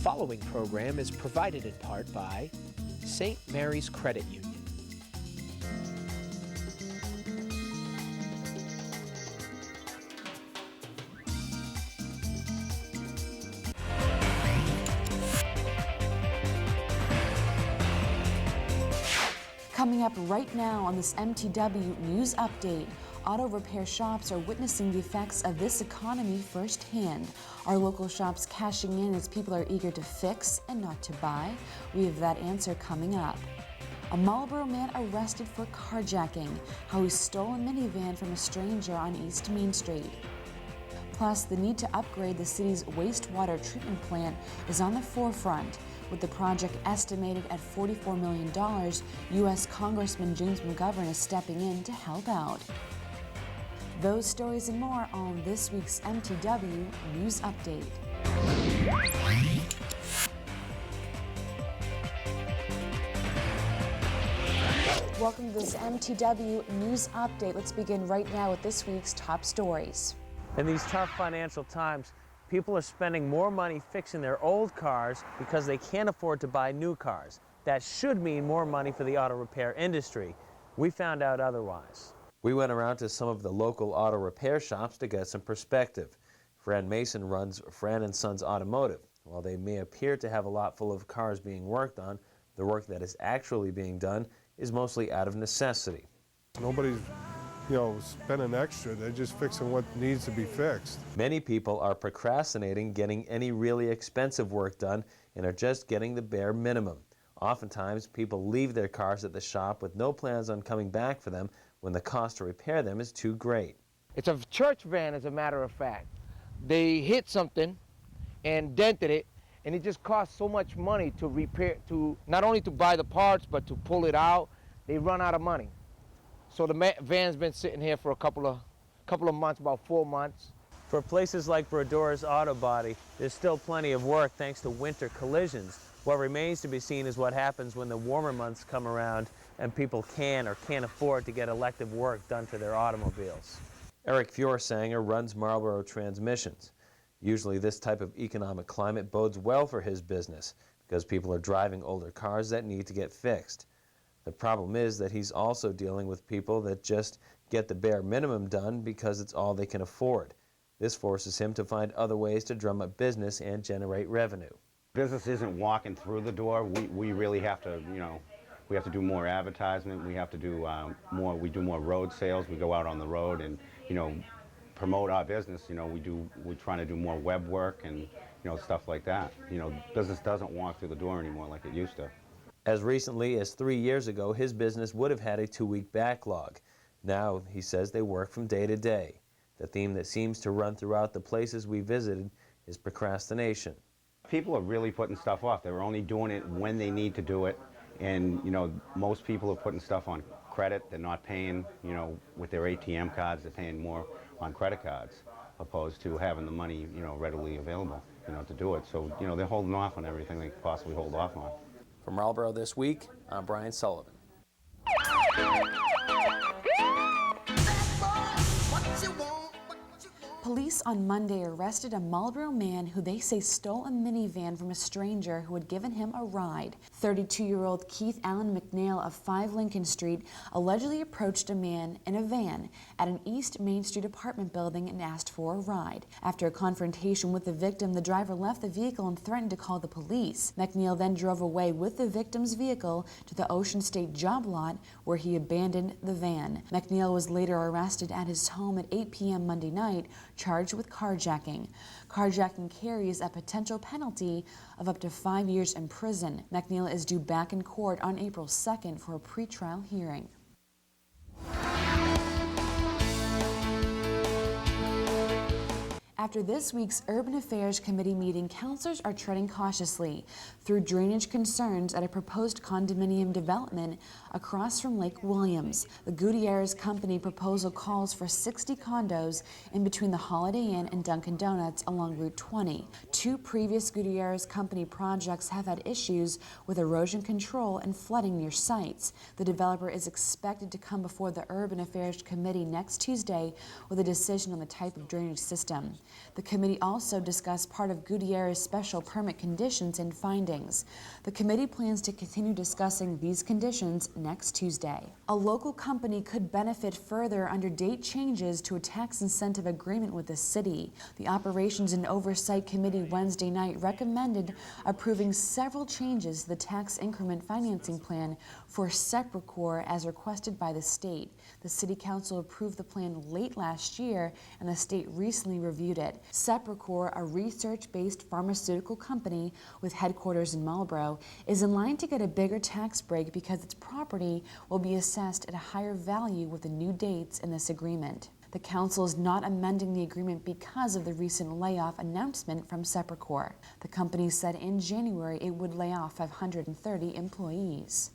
following program is provided in part by St. Mary's Credit Union. Coming up right now on this MTW News Update, auto repair shops are witnessing the effects of this economy firsthand. Are local shops cashing in as people are eager to fix and not to buy? We have that answer coming up. A Marlborough man arrested for carjacking, how he stole a minivan from a stranger on East Main Street. Plus, the need to upgrade the city's wastewater treatment plant is on the forefront. With the project estimated at $44 million, U.S. Congressman James McGovern is stepping in to help out. Those stories and more on this week's MTW News Update. Welcome to this MTW News Update. Let's begin right now with this week's top stories. In these tough financial times, people are spending more money fixing their old cars because they can't afford to buy new cars. That should mean more money for the auto repair industry. We found out otherwise. We went around to some of the local auto repair shops to get some perspective. Fran Mason runs Fran & Sons Automotive. While they may appear to have a lot full of cars being worked on, the work that is actually being done is mostly out of necessity. Nobody's spending extra. They're just fixing what needs to be fixed. Many people are procrastinating getting any really expensive work done and are just getting the bare minimum. Oftentimes, people leave their cars at the shop with no plans on coming back for them when the cost to repair them is too great. It's a church van, as a matter of fact. They hit something and dented it, and it just costs so much money to repair, to not only to buy the parts, but to pull it out. They run out of money. So the van's been sitting here for a couple of months, about 4 months. For places like Brodor's Auto Body, there's still plenty of work thanks to winter collisions. What remains to be seen is what happens when the warmer months come around and people can or can't afford to get elective work done to their automobiles. Eric Fjorsanger runs Marlborough Transmissions. Usually this type of economic climate bodes well for his business because people are driving older cars that need to get fixed. The problem is that he's also dealing with people that just get the bare minimum done because it's all they can afford. This forces him to find other ways to drum up business and generate revenue. Business isn't walking through the door. We really have to, we have to do more advertisement. We have to do we do more road sales. We go out on the road and, promote our business. We're trying to do more web work and, stuff like that. Business doesn't walk through the door anymore like it used to. As recently as 3 years ago, his business would have had a 2-week backlog. Now, he says they work from day to day. The theme that seems to run throughout the places we visited is procrastination. People are really putting stuff off. They're only doing it when they need to do it. And, most people are putting stuff on credit. They're not paying, with their ATM cards. They're paying more on credit cards opposed to having the money, readily available, to do it. So, they're holding off on everything they could possibly hold off on. From Marlborough This Week, I'm Brian Sullivan. Police on Monday arrested a Marlborough man who they say stole a minivan from a stranger who had given him a ride. 32-year-old Keith Allen McNeil of 5 Lincoln Street allegedly approached a man in a van at an East Main Street apartment building and asked for a ride. After a confrontation with the victim, the driver left the vehicle and threatened to call the police. McNeil then drove away with the victim's vehicle to the Ocean State job lot where he abandoned the van. McNeil was later arrested at his home at 8 p.m. Monday night, charged with carjacking. Carjacking carries a potential penalty of up to 5 years in prison. McNeil is due back in court on April 2nd for a pretrial hearing. After this week's Urban Affairs Committee meeting, councilors are treading cautiously through drainage concerns at a proposed condominium development across from Lake Williams. The Gutierrez Company proposal calls for 60 condos in between the Holiday Inn and Dunkin' Donuts along Route 20. 2 previous Gutierrez Company projects have had issues with erosion control and flooding near sites. The developer is expected to come before the Urban Affairs Committee next Tuesday with a decision on the type of drainage system. The committee also discussed part of Gutierrez's special permit conditions and findings. The committee plans to continue discussing these conditions next Tuesday. A local company could benefit further under date changes to a tax incentive agreement with the city. The Operations and Oversight Committee Wednesday night recommended approving several changes to the tax increment financing plan for Seprecor as requested by the state. The City Council approved the plan late last year, and the state recently reviewed it. Seprecor, a research-based pharmaceutical company with headquarters in Marlborough, is in line to get a bigger tax break because its property will be assessed at a higher value with the new dates in this agreement. The council is not amending the agreement because of the recent layoff announcement from Seprecor. The company said in January it would lay off 530 employees.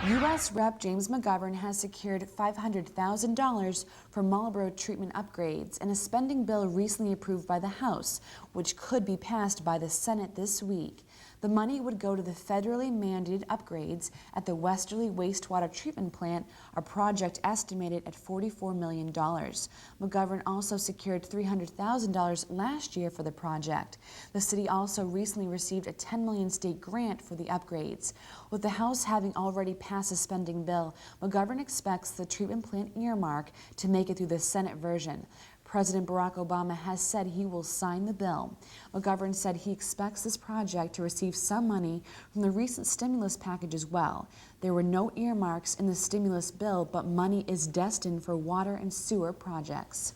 U.S. Rep. James McGovern has secured $500,000 for Marlborough treatment upgrades in a spending bill recently approved by the House, which could be passed by the Senate this week. The money would go to the federally mandated upgrades at the Westerly Wastewater Treatment Plant, a project estimated at $44 million. McGovern also secured $300,000 last year for the project. The city also recently received a $10 million state grant for the upgrades. With the House having already passed a spending bill, McGovern expects the treatment plant earmark to make it through the Senate version. President Barack Obama has said he will sign the bill. McGovern said he expects this project to receive some money from the recent stimulus package as well. There were no earmarks in the stimulus bill, but money is destined for water and sewer projects.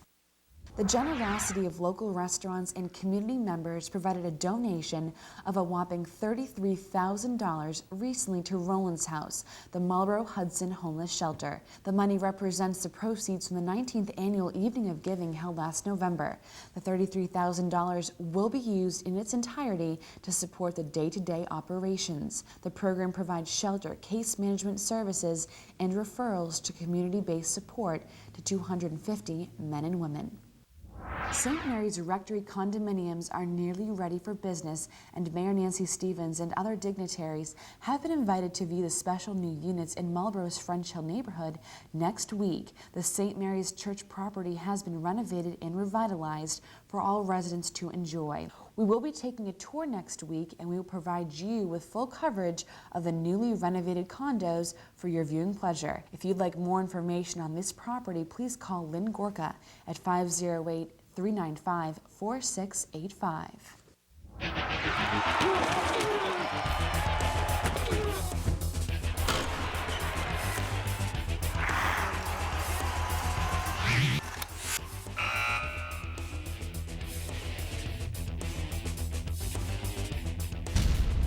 The generosity of local restaurants and community members provided a donation of a whopping $33,000 recently to Roland's House, the Marlborough Hudson homeless shelter. The money represents the proceeds from the 19th annual Evening of Giving held last November. The $33,000 will be used in its entirety to support the day-to-day operations. The program provides shelter, case management services, and referrals to community-based support to 250 men and women. St. Mary's Rectory condominiums are nearly ready for business, and Mayor Nancy Stevens and other dignitaries have been invited to view the special new units in Marlborough's French Hill neighborhood next week. The St. Mary's Church property has been renovated and revitalized for all residents to enjoy. We will be taking a tour next week, and we will provide you with full coverage of the newly renovated condos for your viewing pleasure. If you'd like more information on this property, please call Lynn Gorka at 508-395-4685.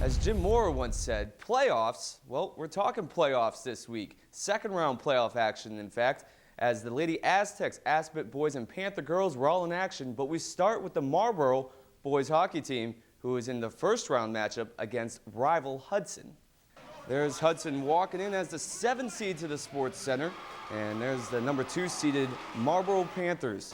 As Jim Moore once said, playoffs, well, we're talking playoffs this week. Second round playoff action, in fact, as the Lady Aztecs, Aspet boys, and Panther girls were all in action. But we start with the Marlborough boys hockey team, who is in the first round matchup against rival Hudson. There's Hudson walking in as the 7th seed to the Sports Center, and there's the number 2 seeded Marlborough Panthers.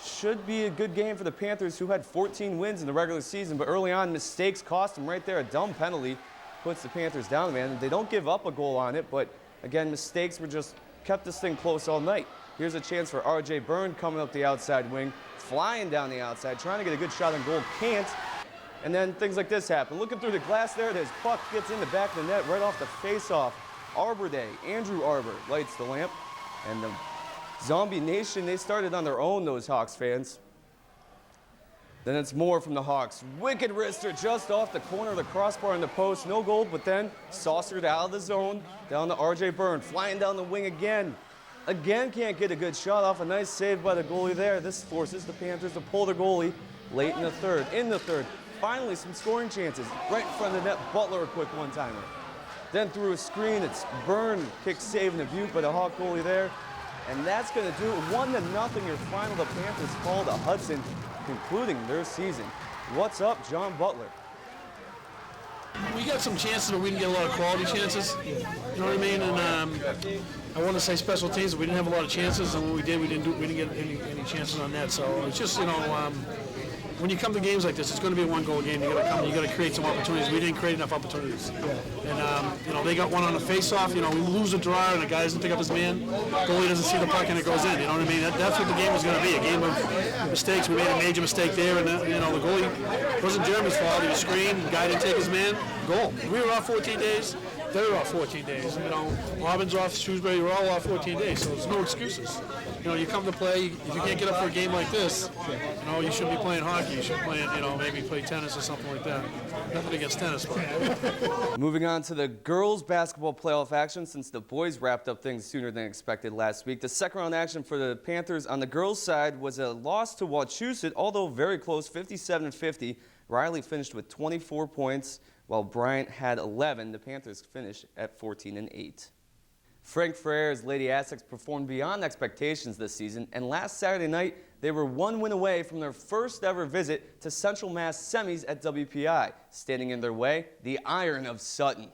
Should be a good game for the Panthers, who had 14 wins in the regular season, but early on mistakes cost them right there. A dumb penalty puts the Panthers down, man. They don't give up a goal on it, but again, mistakes were just kept this thing close all night. Here's a chance for R.J. Byrne coming up the outside wing, flying down the outside, trying to get a good shot on goal, can't. And then things like this happen. Looking through the glass there, his puck gets in the back of the net right off the face-off. Arbor Day, Andrew Arbor lights the lamp, and the Zombie Nation, they started on their own, those Hawks fans. Then it's more from the Hawks. Wicked wrister just off the corner of the crossbar in the post. No goal, but then saucered out of the zone. Down to R.J. Byrne, flying down the wing again. Again, can't get a good shot off. A nice save by the goalie there. This forces the Panthers to pull their goalie late in the third. Finally, some scoring chances. Right in front of the net, Butler a quick one-timer. Then through a screen, it's Byrne, kick save and a view by the Hawk goalie there. And that's going to do it. 1-0, your final. The Panthers fall to Hudson, concluding their season. What's up, John Butler? We got some chances, but we didn't get a lot of quality chances. You know what I mean? And I want to say special teams, but we didn't have a lot of chances, and when we did, we didn't get any chances on that. So it's just, when you come to games like this, it's going to be a one-goal game. You got to come. You got to create some opportunities. We didn't create enough opportunities. And they got one on a face-off. We lose a draw, and the guy doesn't pick up his man. Goalie doesn't see the puck, and it goes in. You know what I mean? That's what the game was going to be. A game of mistakes. We made a major mistake there, and the goalie wasn't Jeremy's fault. He was screened. The guy didn't take his man. Goal. We were off 14 days. They were off 14 days. Robin's off, Shrewsbury, we're all off 14 days, so there's no excuses. You come to play, if you can't get up for a game like this, you shouldn't be playing hockey. You should be playing, maybe play tennis or something like that. Nothing against tennis, but. Moving on to the girls basketball playoff action, since the boys wrapped up things sooner than expected last week. The second round action for the Panthers on the girls' side was a loss to Wachusett, although very close, 57-50. Riley finished with 24 points, while Bryant had 11. The Panthers finished at 14-8. Frank Frere's Lady Aztecs performed beyond expectations this season, and last Saturday night, they were one win away from their first ever visit to Central Mass semis at WPI. Standing in their way, the Iron of Sutton.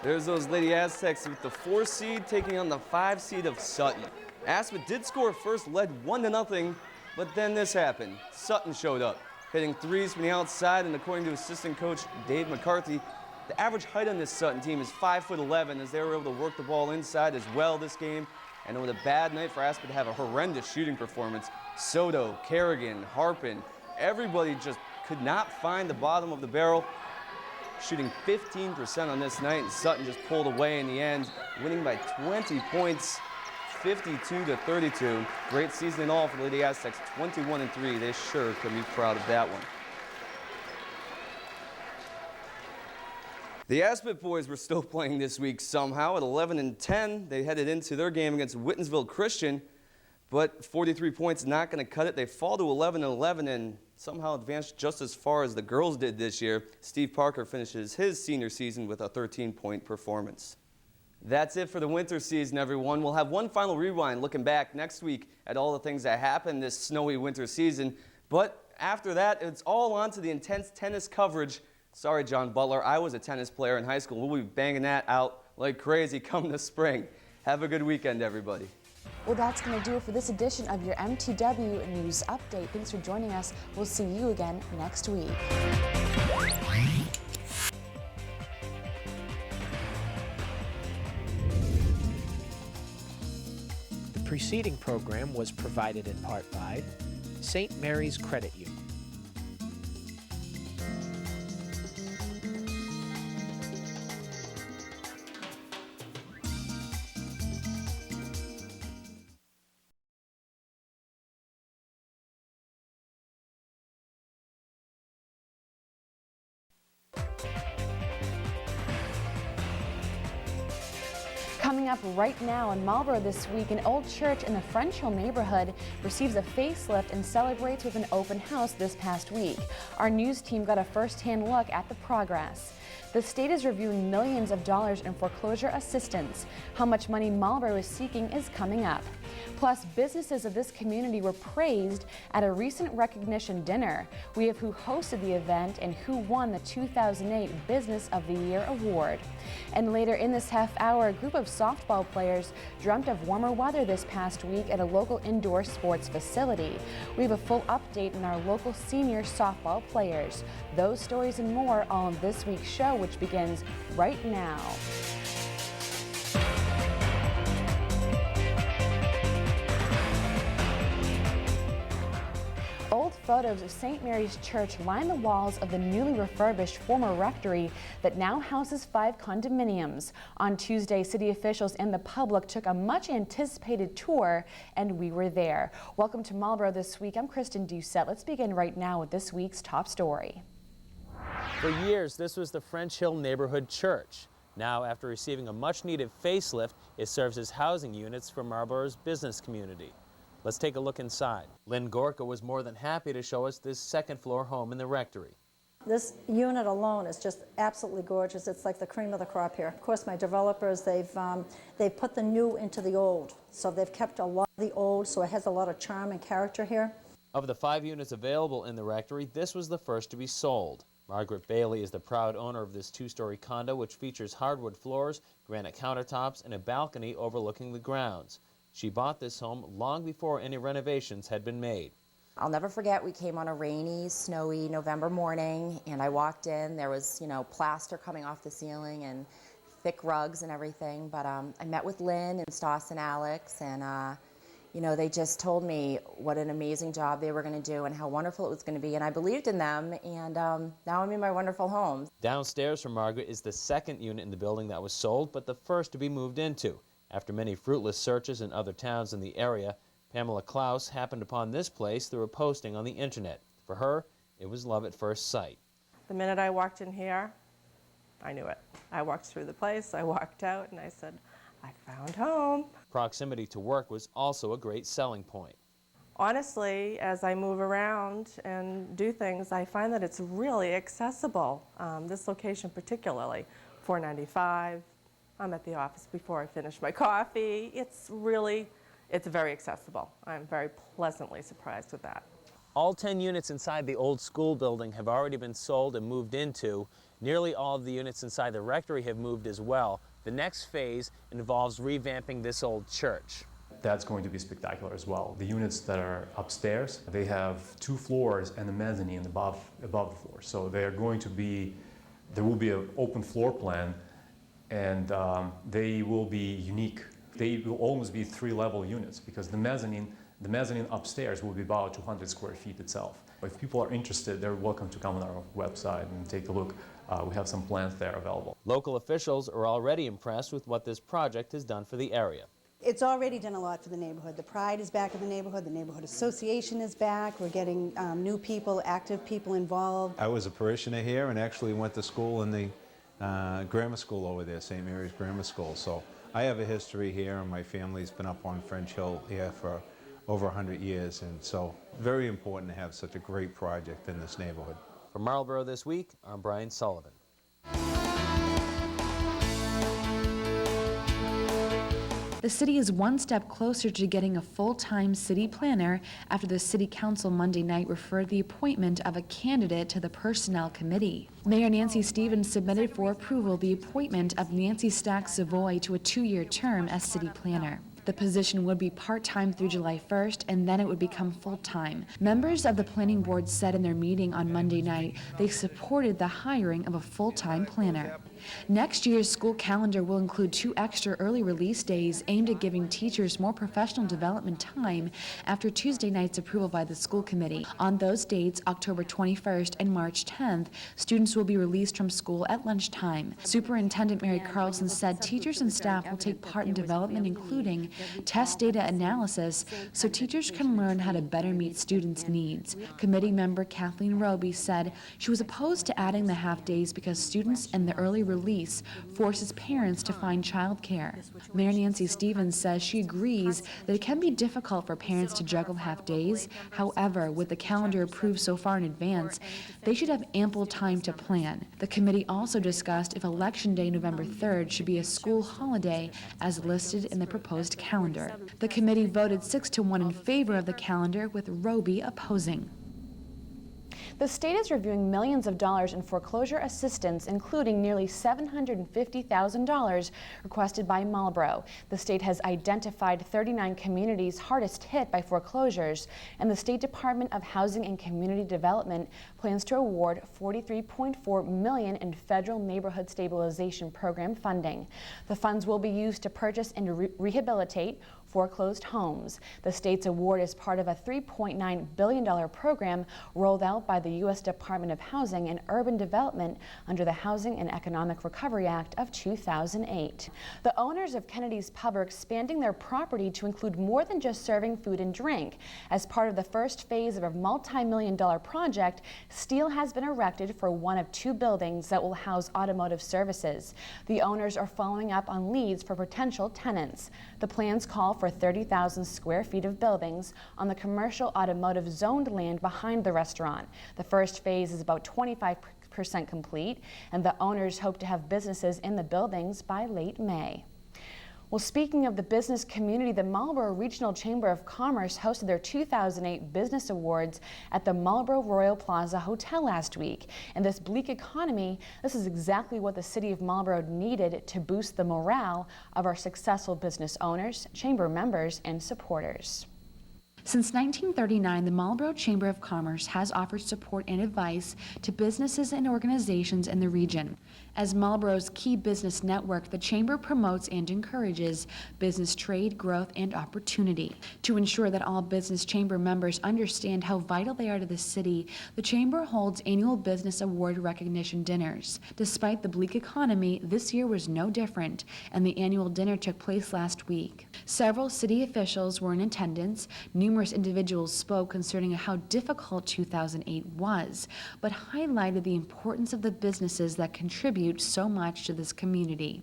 There's those Lady Aztecs with the 4 seed taking on the 5 seed of Sutton. Aspet did score first, led 1-0, but then this happened. Sutton showed up, hitting threes from the outside, and according to assistant coach Dave McCarthy, the average height on this Sutton team is 5'11", as they were able to work the ball inside as well this game. And it was a bad night for Aspet to have a horrendous shooting performance. Soto, Kerrigan, Harpin, everybody just could not find the bottom of the barrel. Shooting 15% on this night, and Sutton just pulled away in the end, winning by 20 points, 52-32. Great season in all for the Lady Aztecs, 21-3. They sure can be proud of that one. The Aspet boys were still playing this week somehow. At 11-10, they headed into their game against Whitensville Christian, but 43 points not going to cut it. They fall to 11-11 and somehow advanced just as far as the girls did this year. Steve Parker finishes his senior season with a 13-point performance. That's it for the winter season, everyone. We'll have one final rewind looking back next week at all the things that happened this snowy winter season. But after that, it's all on to the intense tennis coverage. Sorry, John Butler, I was a tennis player in high school. We'll be banging that out like crazy come the spring. Have a good weekend, everybody. Well, that's going to do it for this edition of your MTW News Update. Thanks for joining us. We'll see you again next week. The preceding program was provided in part by St. Mary's Credit Union. Coming up right now in Marlborough this week, an old church in the French Hill neighborhood receives a facelift and celebrates with an open house this past week. Our news team got a first-hand look at the progress. The state is reviewing millions of dollars in foreclosure assistance. How much money Marlborough is seeking is coming up. Plus, businesses of this community were praised at a recent recognition dinner. We have who hosted the event and who won the 2008 Business of the Year award. And later in this half hour, a group of softball players dreamt of warmer weather this past week at a local indoor sports facility. We have a full update on our local senior softball players. Those stories and more all in this week's show, which begins right now. Old photos of St. Mary's Church line the walls of the newly refurbished former rectory that now houses 5 condominiums. On Tuesday, city officials and the public took a much-anticipated tour, and we were there. Welcome to Marlborough This Week. I'm Kristen Doucette. Let's begin right now with this week's top story. For years, this was the French Hill Neighborhood Church. Now, after receiving a much-needed facelift, it serves as housing units for Marlborough's business community. Let's take a look inside. Lynn Gorka was more than happy to show us this second-floor home in the rectory. This unit alone is just absolutely gorgeous. It's like the cream of the crop here. Of course, my developers, they've put the new into the old. So they've kept a lot of the old, so it has a lot of charm and character here. Of the 5 units available in the rectory, this was the first to be sold. Margaret Bailey is the proud owner of this 2-story condo, which features hardwood floors, granite countertops, and a balcony overlooking the grounds. She bought this home long before any renovations had been made. I'll never forget, we came on a rainy, snowy November morning, and I walked in. There was, plaster coming off the ceiling and thick rugs and everything. But I met with Lynn and Stoss and Alex, and they just told me what an amazing job they were going to do and how wonderful it was going to be, and I believed in them, and now I'm in my wonderful home. Downstairs from Margaret is the second unit in the building that was sold, but the first to be moved into. After many fruitless searches in other towns in the area, Pamela Klaus happened upon this place through a posting on the internet. For her, it was love at first sight. The minute I walked in here, I knew it. I walked through the place, I walked out, and I said, I found home. Proximity to work was also a great selling point. Honestly, as I move around and do things, I find that it's really accessible. This location particularly, $4.95. I'm at the office before I finish my coffee. It's very accessible. I'm very pleasantly surprised with that. All 10 units inside the old school building have already been sold and moved into. Nearly all of the units inside the rectory have moved as well. The next phase involves revamping this old church. That's going to be spectacular as well. The units that are upstairs, they have 2 floors and a mezzanine above the floor. So there will be an open floor plan, and they will be unique. They will almost be 3-level units because the mezzanine upstairs will be about 200 square feet itself. If people are interested, they're welcome to come on our website and take a look. We have some plans there available. Local officials are already impressed with what this project has done for the area. It's already done a lot for the neighborhood. The pride is back in the neighborhood association is back. We're getting new people, active people involved. I was a parishioner here and actually went to school in the grammar school over there, St. Mary's Grammar School. So I have a history here, and my family's been up on French Hill here for over 100 years, and so very important to have such a great project in this neighborhood. For Marlborough This Week, I'm Brian Sullivan. The city is one step closer to getting a full-time city planner after the City Council Monday night referred the appointment of a candidate to the Personnel Committee. Mayor Nancy Stevens submitted for approval the appointment of Nancy Stack-Savoy to a 2-year term as city planner. The position would be part-time through July 1st, and then it would become full-time. Members of the planning board said in their meeting on Monday night they supported the hiring of a full-time planner. Next year's school calendar will include 2 extra early release days aimed at giving teachers more professional development time after Tuesday night's approval by the school committee. On those dates, October 21st and March 10th, students will be released from school at lunchtime. Superintendent Mary Carlson said teachers and staff will take part in development including test data analysis so teachers can learn how to better meet students' needs. Committee member Kathleen Roby said she was opposed to adding the half days because students in the early release forces parents to find childcare. Mayor Nancy Stevens says she agrees that it can be difficult for parents to juggle half days. However, with the calendar approved so far in advance, they should have ample time to plan. The committee also discussed if Election Day, November 3rd, should be a school holiday as listed in the proposed calendar. The committee voted 6-1 in favor of the calendar, with Roby opposing. The state is reviewing millions of dollars in foreclosure assistance, including nearly $750,000 requested by Marlborough. The state has identified 39 communities hardest hit by foreclosures, and the State Department of Housing and Community Development plans to award $43.4 million in federal neighborhood stabilization program funding. The funds will be used to purchase and rehabilitate foreclosed homes. The state's award is part of a $3.9 billion program rolled out by the U.S. Department of Housing and Urban Development under the Housing and Economic Recovery Act of 2008. The owners of Kennedy's Pub are expanding their property to include more than just serving food and drink. As part of the first phase of a multi-million-dollar project, steel has been erected for one of 2 buildings that will house automotive services. The owners are following up on leads for potential tenants. The plans call for 30,000 square feet of buildings on the commercial automotive zoned land behind the restaurant. The first phase is about 25% complete, and the owners hope to have businesses in the buildings by late May. Well, speaking of the business community, the Marlborough Regional Chamber of Commerce hosted their 2008 Business Awards at the Marlborough Royal Plaza Hotel last week. In this bleak economy, this is exactly what the city of Marlborough needed to boost the morale of our successful business owners, chamber members, and supporters. Since 1939, the Marlborough Chamber of Commerce has offered support and advice to businesses and organizations in the region. As Marlborough's key business network, the Chamber promotes and encourages business trade, growth, and opportunity. To ensure that all business Chamber members understand how vital they are to the city, the Chamber holds annual Business Award recognition dinners. Despite the bleak economy, this year was no different, and the annual dinner took place last week. Several city officials were in attendance. Numerous individuals spoke concerning how difficult 2008 was, but highlighted the importance of the businesses that contribute so much to this community.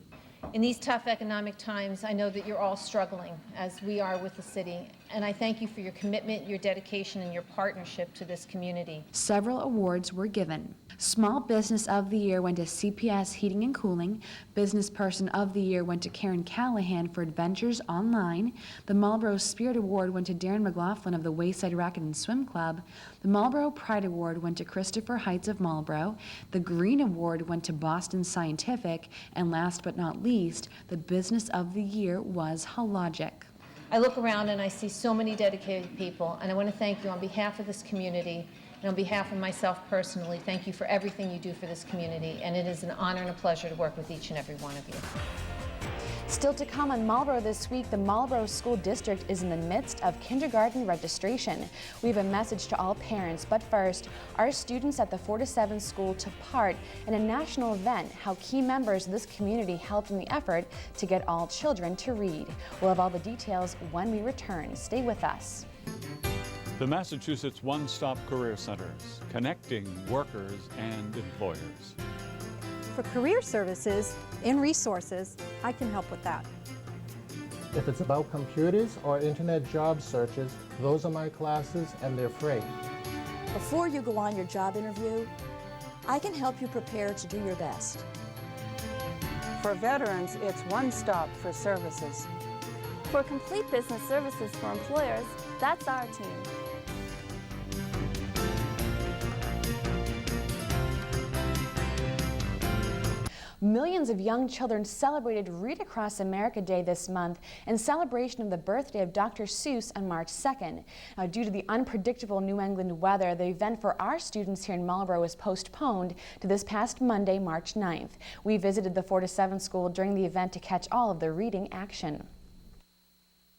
In these tough economic times, I know that you're all struggling, as we are with the city, and I thank you for your commitment, your dedication, and your partnership to this community. Several awards were given. Small Business of the Year went to CPS Heating and Cooling. Business Person of the Year went to Karen Callahan for Adventures Online. The Marlborough Spirit Award went to Darren McLaughlin of the Wayside Racket and Swim Club. The Marlborough Pride Award went to Christopher Heights of Marlborough. The Green Award went to Boston Scientific. And last but not least, the Business of the Year was Hologic. I look around and I see so many dedicated people, and I want to thank you on behalf of this community and on behalf of myself personally. Thank you for everything you do for this community, and it is an honor and a pleasure to work with each and every one of you. Still to come on Marlborough this week, the Marlborough School District is in the midst of kindergarten registration. We have a message to all parents, but first, our students at the 4 to 7 school took part in a national event, how key members of this community helped in the effort to get all children to read. We'll have all the details when we return. Stay with us. The Massachusetts One-Stop Career Centers, connecting workers and employers. For career services and resources, I can help with that. If it's about computers or internet job searches, those are my classes and they're free. Before you go on your job interview, I can help you prepare to do your best. For veterans, it's One Stop for services. For complete business services for employers, that's our team. Millions of young children celebrated Read Across America Day this month in celebration of the birthday of Dr. Seuss on March 2nd. Now, due to the unpredictable New England weather, the event for our students here in Marlborough was postponed to this past Monday, March 9th. We visited the 4 to 7 school during the event to catch all of the reading action.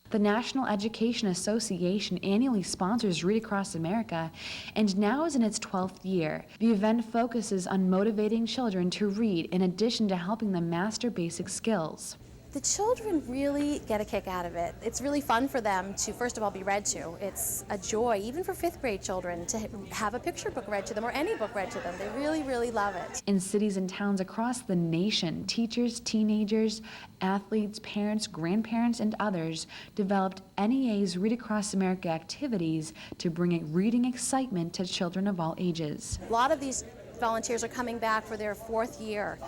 The National Education Association annually sponsors Read Across America and now is in its 12th year. The event focuses on motivating children to read in addition to helping them master basic skills. The children really get a kick out of it. It's really fun for them to, first of all, be read to. It's a joy, even for 5th grade children, to have a picture book read to them or any book read to them. They really, really love it. In cities and towns across the nation, teachers, teenagers, athletes, parents, grandparents, and others developed NEA's Read Across America activities to bring reading excitement to children of all ages. A lot of these volunteers are coming back for their 4th year.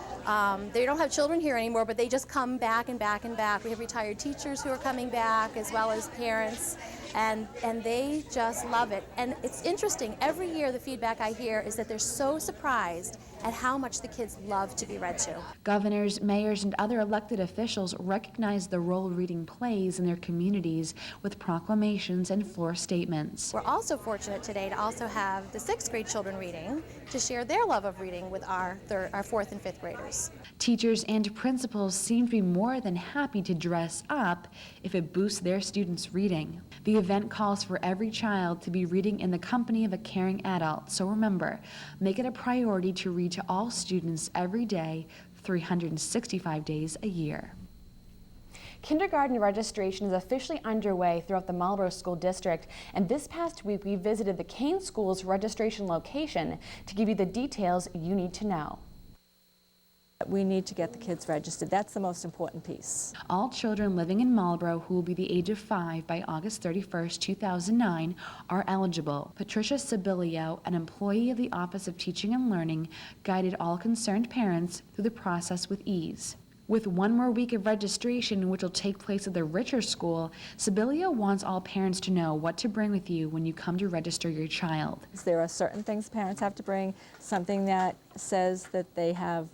They don't have children here anymore, but they just come back and back and back. We have retired teachers who are coming back, as well as parents, and they just love it. And it's interesting, every year the feedback I hear is that they're so surprised at how much the kids love to be read to. Governors, mayors, and other elected officials recognize the role reading plays in their communities with proclamations and floor statements. We're also fortunate today to also have the 6th grade children reading to share their love of reading with our 4th and 5th graders. Teachers and principals seem to be more than happy to dress up if it boosts their students' reading. The event calls for every child to be reading in the company of a caring adult, so remember, make it a priority to read to all students every day, 365 days a year. Kindergarten registration is officially underway throughout the Marlborough School District, and this past week we visited the Kane School's registration location to give you the details you need to know. We need to get the kids registered. That's the most important piece. All children living in Marlborough who will be the age of 5 by August 31st, 2009 are eligible. Patricia Sibilio, an employee of the Office of Teaching and Learning, guided all concerned parents through the process with ease. With one more week of registration, which will take place at the Richer School, Sibilio wants all parents to know what to bring with you when you come to register your child. There are certain things parents have to bring, something that says that they have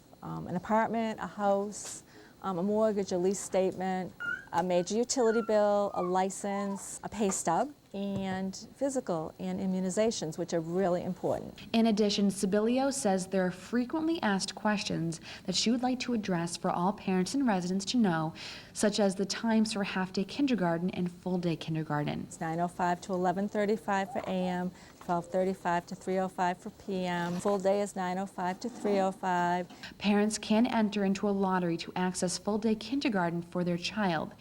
an apartment, a house, a mortgage, a lease statement, a major utility bill, a license, a pay stub. and physical and immunizations, which are really important. In addition, Sibilio says there are frequently asked questions that she would like to address for all parents and residents to know, such as the times for half-day kindergarten and full-day kindergarten. It's 9:05 to 11:35 for AM, 12:35 to 3:05 for PM. Full day is 9:05 to 3:05. Parents can enter into a lottery to access full-day kindergarten for their child,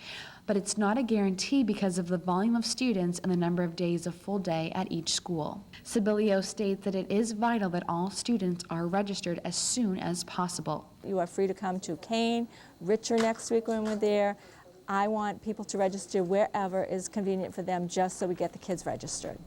but it's not a guarantee because of the volume of students and the number of days of full day at each school. Sibilio states that it is vital that all students are registered as soon as possible. You are free to come to Kane, Richer next week when we're there. I want people to register wherever is convenient for them, just so we get the kids registered.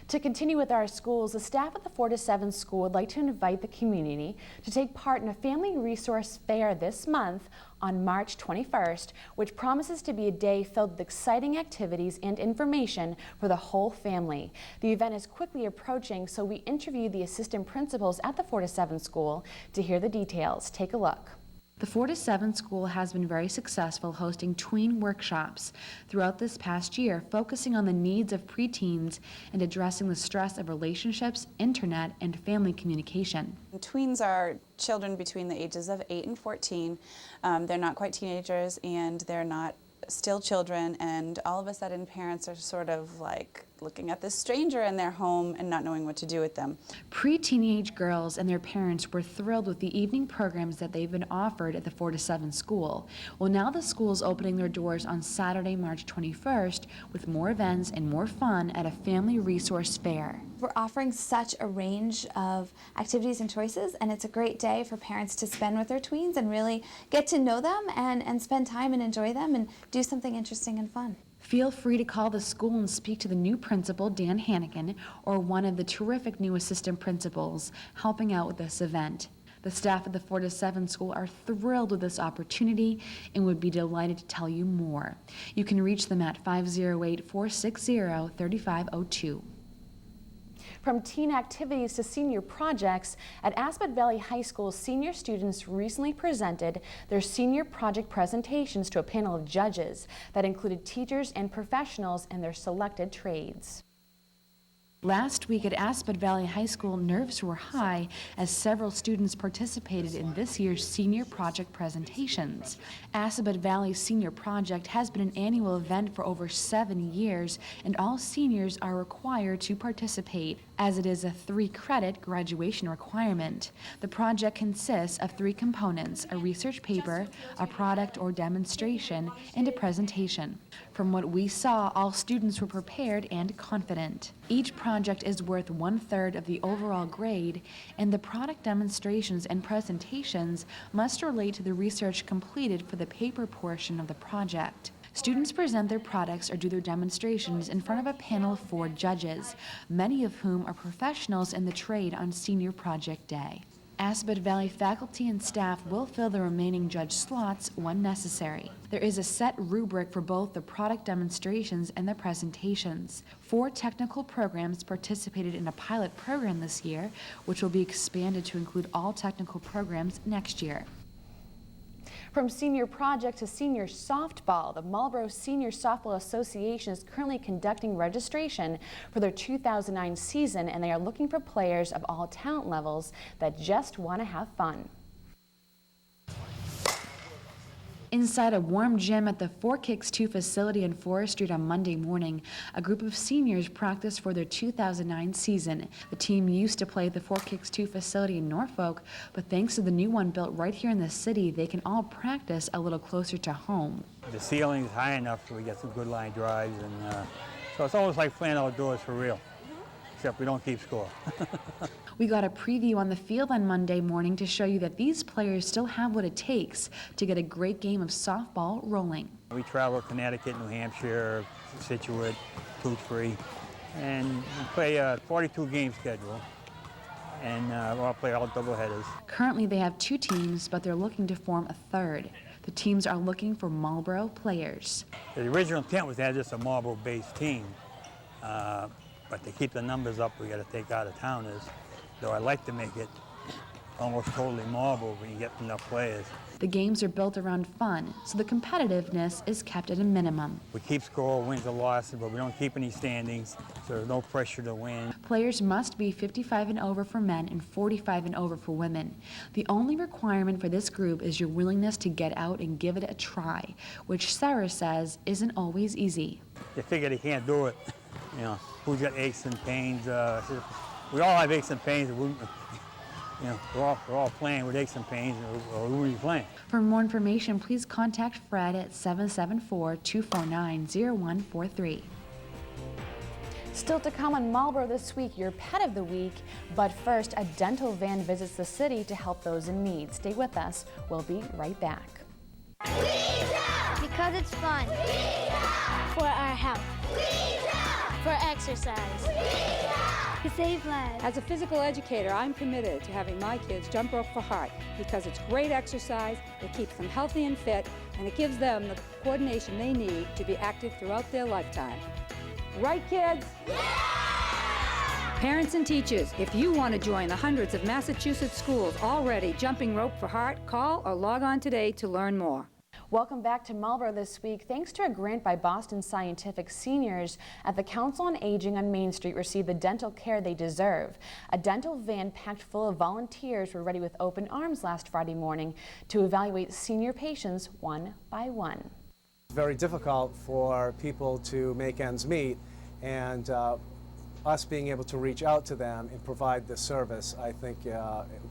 To continue with our schools, the staff at the 4 to 7 school would like to invite the community to take part in a family resource fair this month on March 21st, which promises to be a day filled with exciting activities and information for the whole family. The event is quickly approaching, so we interviewed the assistant principals at the 4 to 7 school to hear the details. Take a look. The 4 to 7 school has been very successful hosting tween workshops throughout this past year, focusing on the needs of preteens and addressing the stress of relationships, internet, and family communication. Tweens are children between the ages of 8 and 14. They're not quite teenagers, and they're not still children, and all of a sudden parents are sort of like looking at this stranger in their home and not knowing what to do with them. Pre-teenage girls and their parents were thrilled with the evening programs that they've been offered at the 4 to 7 school. Well, now the school is opening their doors on Saturday, March 21st with more events and more fun at a family resource fair. We're offering such a range of activities and choices, and it's a great day for parents to spend with their tweens and really get to know them and spend time and enjoy them and do something interesting and fun. Feel free to call the school and speak to the new principal, Dan Hannigan, or one of the terrific new assistant principals helping out with this event. The staff at the 4 to 7 school are thrilled with this opportunity and would be delighted to tell you more. You can reach them at 508-460-3502. From teen activities to senior projects, at Aspet Valley High School, senior students recently presented their senior project presentations to a panel of judges that included teachers and professionals in their selected trades. Last week at Aspet Valley High School, nerves were high as several students participated in this year's senior project presentations. Aspet Valley's senior project has been an annual event for over 7 years, and all seniors are required to participate, as it is a 3-credit graduation requirement. The project consists of 3 components: a research paper, a product or demonstration, and a presentation. From what we saw, all students were prepared and confident. Each project is worth 1/3 of the overall grade, and the product demonstrations and presentations must relate to the research completed for the paper portion of the project. Students present their products or do their demonstrations in front of a panel of 4 judges, many of whom are professionals in the trade on Senior Project Day. Aspet Valley faculty and staff will fill the remaining judge slots when necessary. There is a set rubric for both the product demonstrations and the presentations. 4 technical programs participated in a pilot program this year, which will be expanded to include all technical programs next year. From senior project to senior softball, the Marlborough Senior Softball Association is currently conducting registration for their 2009 season, and they are looking for players of all talent levels that just want to have fun. Inside a warm gym at the 4 Kicks 2 facility in Forest Street on Monday morning, a group of seniors practiced for their 2009 season. The team used to play at the 4 Kicks 2 facility in Norfolk, but thanks to the new one built right here in the city, they can all practice a little closer to home. The ceiling's high enough so we get some good line drives, and so it's almost like playing outdoors for real, except we don't keep score. We got a preview on the field on Monday morning to show you that these players still have what it takes to get a great game of softball rolling. We travel Connecticut, New Hampshire, Situate, Tewksbury, and we play a 42-game schedule, and we'll play all doubleheaders. Currently they have 2 teams, but they're looking to form a 3rd. The teams are looking for Marlborough players. The original intent was to have just a Marlborough-based team, but to keep the numbers up, we got to take out of towners. Though I like to make it almost totally Marlborough when you get enough players. The games are built around fun, so the competitiveness is kept at a minimum. We keep score, wins or losses, but we don't keep any standings, so there's no pressure to win. Players must be 55 and over for men and 45 and over for women. The only requirement for this group is your willingness to get out and give it a try, which Sarah says isn't always easy. They figure they can't do it. You know, who's got aches and pains? We all have aches and pains. You know, we're all playing with aches and pains, or who are you playing? For more information, please contact Fred at 774-249-0143. Still to come on Marlborough this week, your pet of the week. But first, a dental van visits the city to help those in need. Stay with us. We'll be right back. Because it's fun. For our health. For exercise. To save lives. As a physical educator, I'm committed to having my kids jump rope for heart because it's great exercise, it keeps them healthy and fit, and it gives them the coordination they need to be active throughout their lifetime. Right, kids? Yeah! Parents and teachers, if you want to join the hundreds of Massachusetts schools already jumping rope for heart, call or log on today to learn more. Welcome back to Marlborough this week. Thanks to a grant by Boston Scientific, seniors at the Council on Aging on Main Street received the dental care they deserve. A dental van packed full of volunteers were ready with open arms last Friday morning to evaluate senior patients one by one. It's very difficult for people to make ends meet, and us being able to reach out to them and provide this service, I think it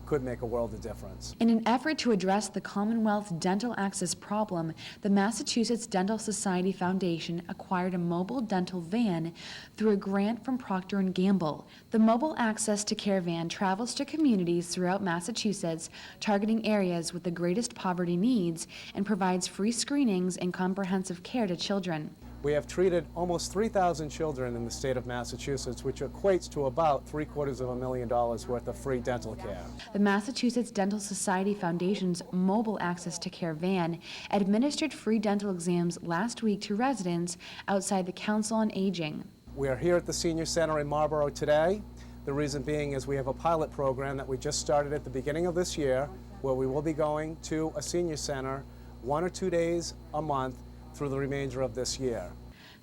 could make a world of difference. In an effort to address the Commonwealth's dental access problem, the Massachusetts Dental Society Foundation acquired a mobile dental van through a grant from Procter & Gamble. The mobile access to care van travels to communities throughout Massachusetts, targeting areas with the greatest poverty needs, and provides free screenings and comprehensive care to children. We have treated almost 3,000 children in the state of Massachusetts, which equates to about $750,000 worth of free dental care. The Massachusetts Dental Society Foundation's mobile access to care van administered free dental exams last week to residents outside the Council on Aging. We are here at the Senior Center in Marlborough today. The reason being is we have a pilot program that we just started at the beginning of this year, where we will be going to a senior center 1 or 2 days a month through the remainder of this year.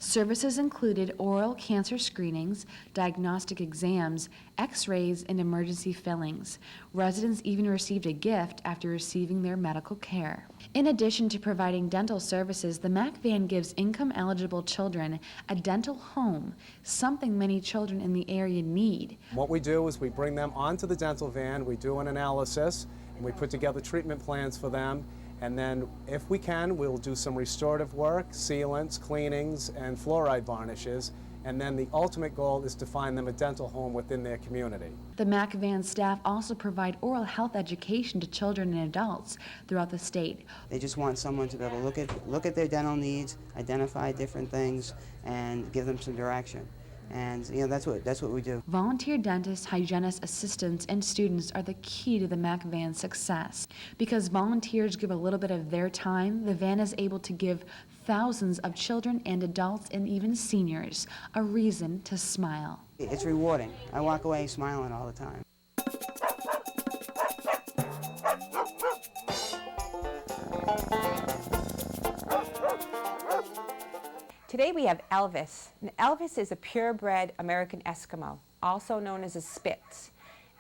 Services included oral cancer screenings, diagnostic exams, x-rays, and emergency fillings. Residents even received a gift after receiving their medical care. In addition to providing dental services, the MAC van gives income-eligible children a dental home, something many children in the area need. What we do is we bring them onto the dental van, we do an analysis, and we put together treatment plans for them. And then, if we can, we'll do some restorative work, sealants, cleanings, and fluoride varnishes. And then the ultimate goal is to find them a dental home within their community. The MAC van staff also provide oral health education to children and adults throughout the state. They just want someone to be able to look at their dental needs, identify different things, and give them some direction. And you know, that's what we do. Volunteer dentists, hygienists, assistants, and students are the key to the MAC van's success. Because volunteers give a little bit of their time, the van is able to give thousands of children and adults and even seniors a reason to smile. It's rewarding. I walk away smiling all the time. Today we have Elvis. And Elvis is a purebred American Eskimo, also known as a Spitz.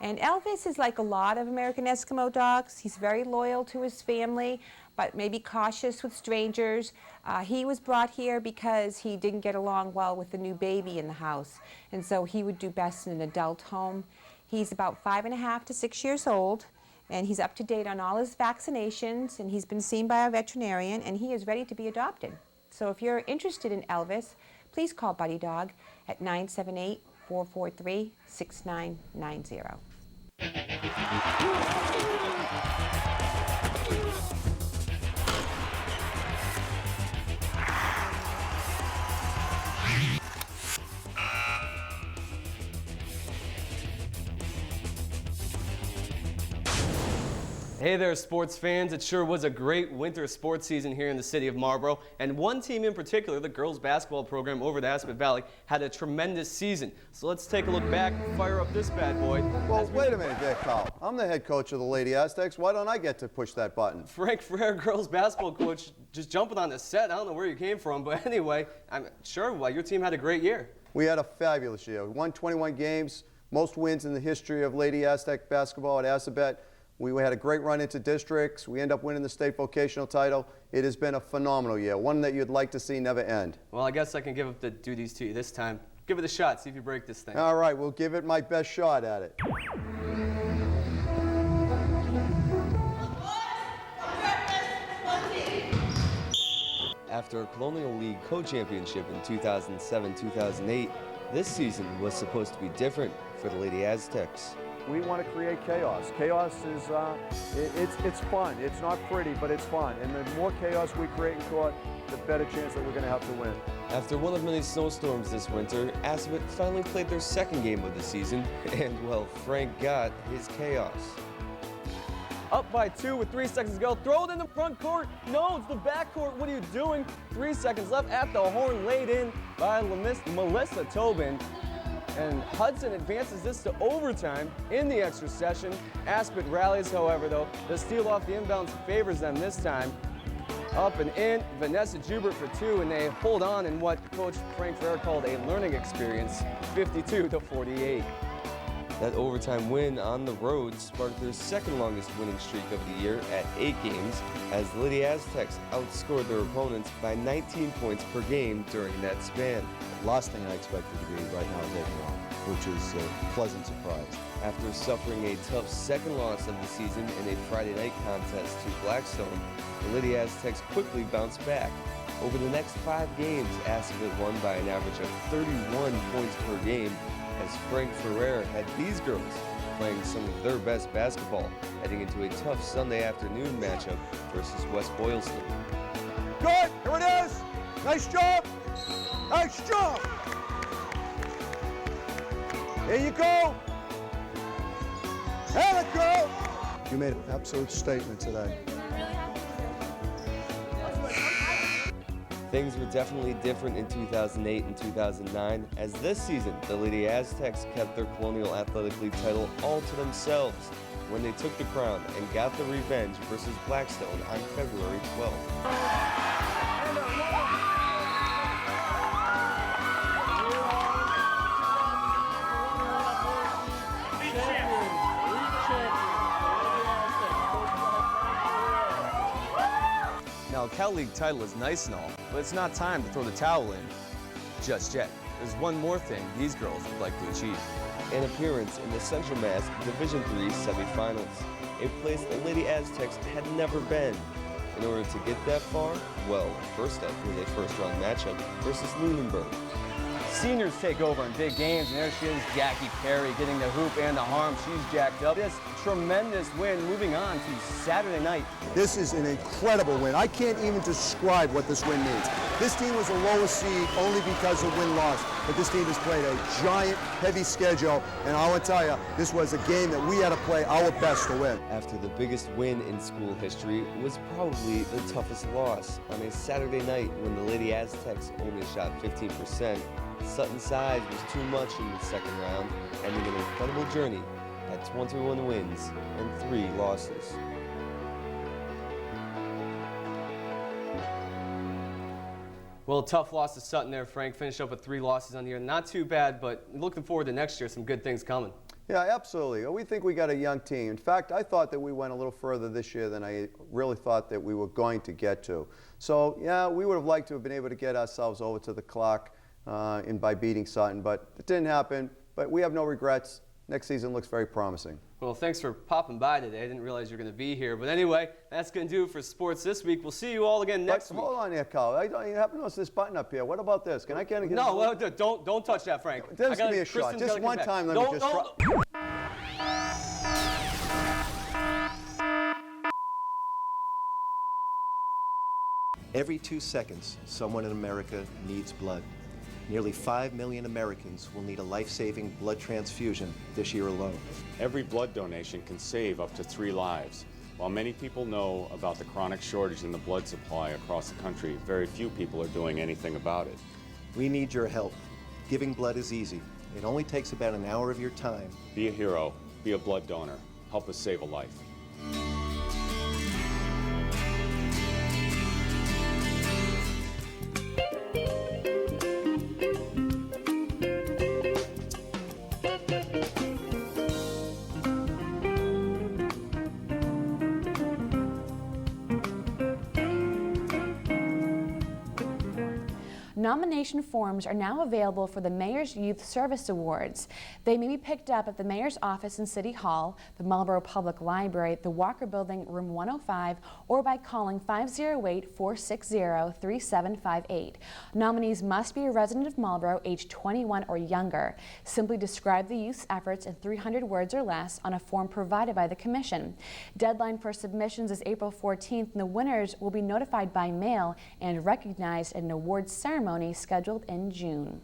And Elvis is like a lot of American Eskimo dogs. He's very loyal to his family, but maybe cautious with strangers. He was brought here because he didn't get along well with the new baby in the house, and so he would do best in an adult home. He's about 5.5 to 6 years old, and he's up to date on all his vaccinations, and he's been seen by a veterinarian, and he is ready to be adopted. So if you're interested in Elvis, please call Buddy Dog at 978-443-6990. Hey Hey there, sports fans. It sure was a great winter sports season here in the city of Marlborough. And one team in particular, the girls basketball program over at Aspet Valley, had a tremendous season. So let's take a look back and fire up this bad boy. Well, wait a minute there, Carl. I'm the head coach of the Lady Aztecs. Why don't I get to push that button? Frank Ferrer, girls basketball coach, just jumping on the set. I don't know where you came from, but anyway, I'm sure your team had a great year. We had a fabulous year. We won 21 games, most wins in the history of Lady Aztec basketball at Aspet. We had a great run into districts. We end up winning the state vocational title. It has been a phenomenal year, one that you'd like to see never end. Well, I guess I can give up the duties to you this time. Give it a shot, see if you break this thing. All right, we'll give it my best shot at it. After a Colonial League co-championship in 2007-2008, this season was supposed to be different for the Lady Aztecs. We want to create chaos. Chaos is, it's fun. It's not pretty, but it's fun. And the more chaos we create in court, the better chance that we're going to have to win. After one of many snowstorms this winter, Aspet finally played their second game of the season, and, well, Frank got his chaos. Up by 2 with 3 seconds to go. Throw it in the front court. No, it's the back court. What are you doing? 3 seconds left at the horn, laid in by Melissa Tobin. And Hudson advances this to overtime in the extra session. Aspet rallies, however, though. The steal off the inbounds favors them this time. Up and in, Vanessa Jubert for 2, and they hold on in what Coach Frank Ferrer called a learning experience, 52-48. That overtime win on the road sparked their second longest winning streak of the year at 8 games, as the Lady Aztecs outscored their opponents by 19 points per game during that span. The last thing I expected to be right now is 8-1, which is a pleasant surprise. After suffering a tough second loss of the season in a Friday night contest to Blackstone, the Lady Aztecs quickly bounced back. Over the next 5 games, Aspet won by an average of 31 points per game, as Frank Ferrer had these girls playing some of their best basketball, heading into a tough Sunday afternoon matchup versus West Boylston. Good, here it is. Nice job. Nice job. Here you go. There it go. You made an absolute statement today. Things were definitely different in 2008 and 2009, as this season, the Lady Aztecs kept their Colonial Athletic League title all to themselves when they took the crown and got the revenge versus Blackstone on February 12th. Now, a Cal League title is nice and all, but it's not time to throw the towel in just yet. There's one more thing these girls would like to achieve. An appearance in the Central Mass Division III semifinals, a place the Lady Aztecs had never been. In order to get that far, well, first up was a first-round matchup versus Lunenburg. Seniors take over in big games, and there she is, Jackie Perry, getting the hoop and the harm. She's jacked up. This tremendous win, moving on to Saturday night. This is an incredible win. I can't even describe what this win means. This team was the lowest seed only because of win-loss, but this team has played a giant, heavy schedule, and I will tell you, this was a game that we had to play our best to win. After the biggest win in school history was probably the toughest loss on a Saturday night when the Lady Aztecs only shot 15%. Sutton's size was too much in the second round, ending an incredible journey at 21 wins and 3 losses. Well, tough loss to Sutton there, Frank. Finished up with 3 losses on the year. Not too bad, but looking forward to next year. Some good things coming. Yeah, absolutely. We think we got a young team. In fact, I thought that we went a little further this year than I really thought that we were going to get to. So, yeah, we would have liked to have been able to get ourselves over to the clock by beating Sutton, but it didn't happen. But we have no regrets. Next season looks very promising. Well, thanks for popping by today. I didn't realize you were going to be here. But anyway, that's going to do it for sports this week. We'll see you all again next week. Hold on here, Carl. You happen to notice this button up here. What about this? Can I get No, well, don't touch that, Frank. Just give me a shot. Just one time, let me just try. Every 2 seconds, someone in America needs blood. Nearly 5 million Americans will need a life-saving blood transfusion this year alone. Every blood donation can save up to 3 lives. While many people know about the chronic shortage in the blood supply across the country, very few people are doing anything about it. We need your help. Giving blood is easy. It only takes about an hour of your time. Be a hero. Be a blood donor. Help us save a life. Nomination forms are now available for the Mayor's Youth Service Awards. They may be picked up at the Mayor's office in City Hall, the Marlborough Public Library, the Walker Building, room 105, or by calling 508-460-3758. Nominees must be a resident of Marlborough, age 21 or younger. Simply describe the youth's efforts in 300 words or less on a form provided by the Commission. Deadline for submissions is April 14th, and the winners will be notified by mail and recognized at an awards ceremony scheduled in June.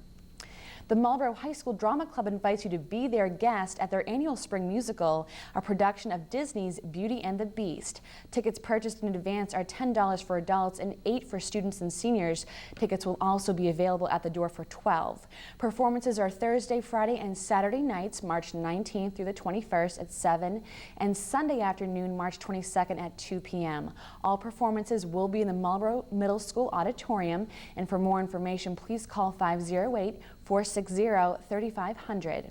The Marlborough High School Drama Club invites you to be their guest at their annual spring musical, a production of Disney's Beauty and the Beast. Tickets purchased in advance are $10 for adults and $8 for students and seniors. Tickets will also be available at the door for $12. Performances are Thursday, Friday, and Saturday nights, March 19th through the 21st at 7, and Sunday afternoon, March 22nd at 2 p.m. All performances will be in the Marlborough Middle School Auditorium, and for more information, please call 508-460-3500.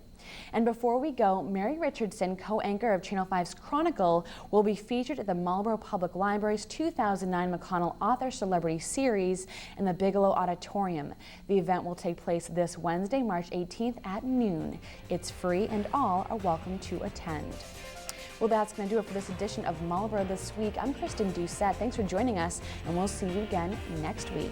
And before we go, Mary Richardson, co-anchor of Channel 5's Chronicle, will be featured at the Marlborough Public Library's 2009 McConnell Author Celebrity Series in the Bigelow Auditorium. The event will take place this Wednesday, March 18th at noon. It's free and all are welcome to attend. Well, that's going to do it for this edition of Marlborough This Week. I'm Kristen Doucette. Thanks for joining us, and we'll see you again next week.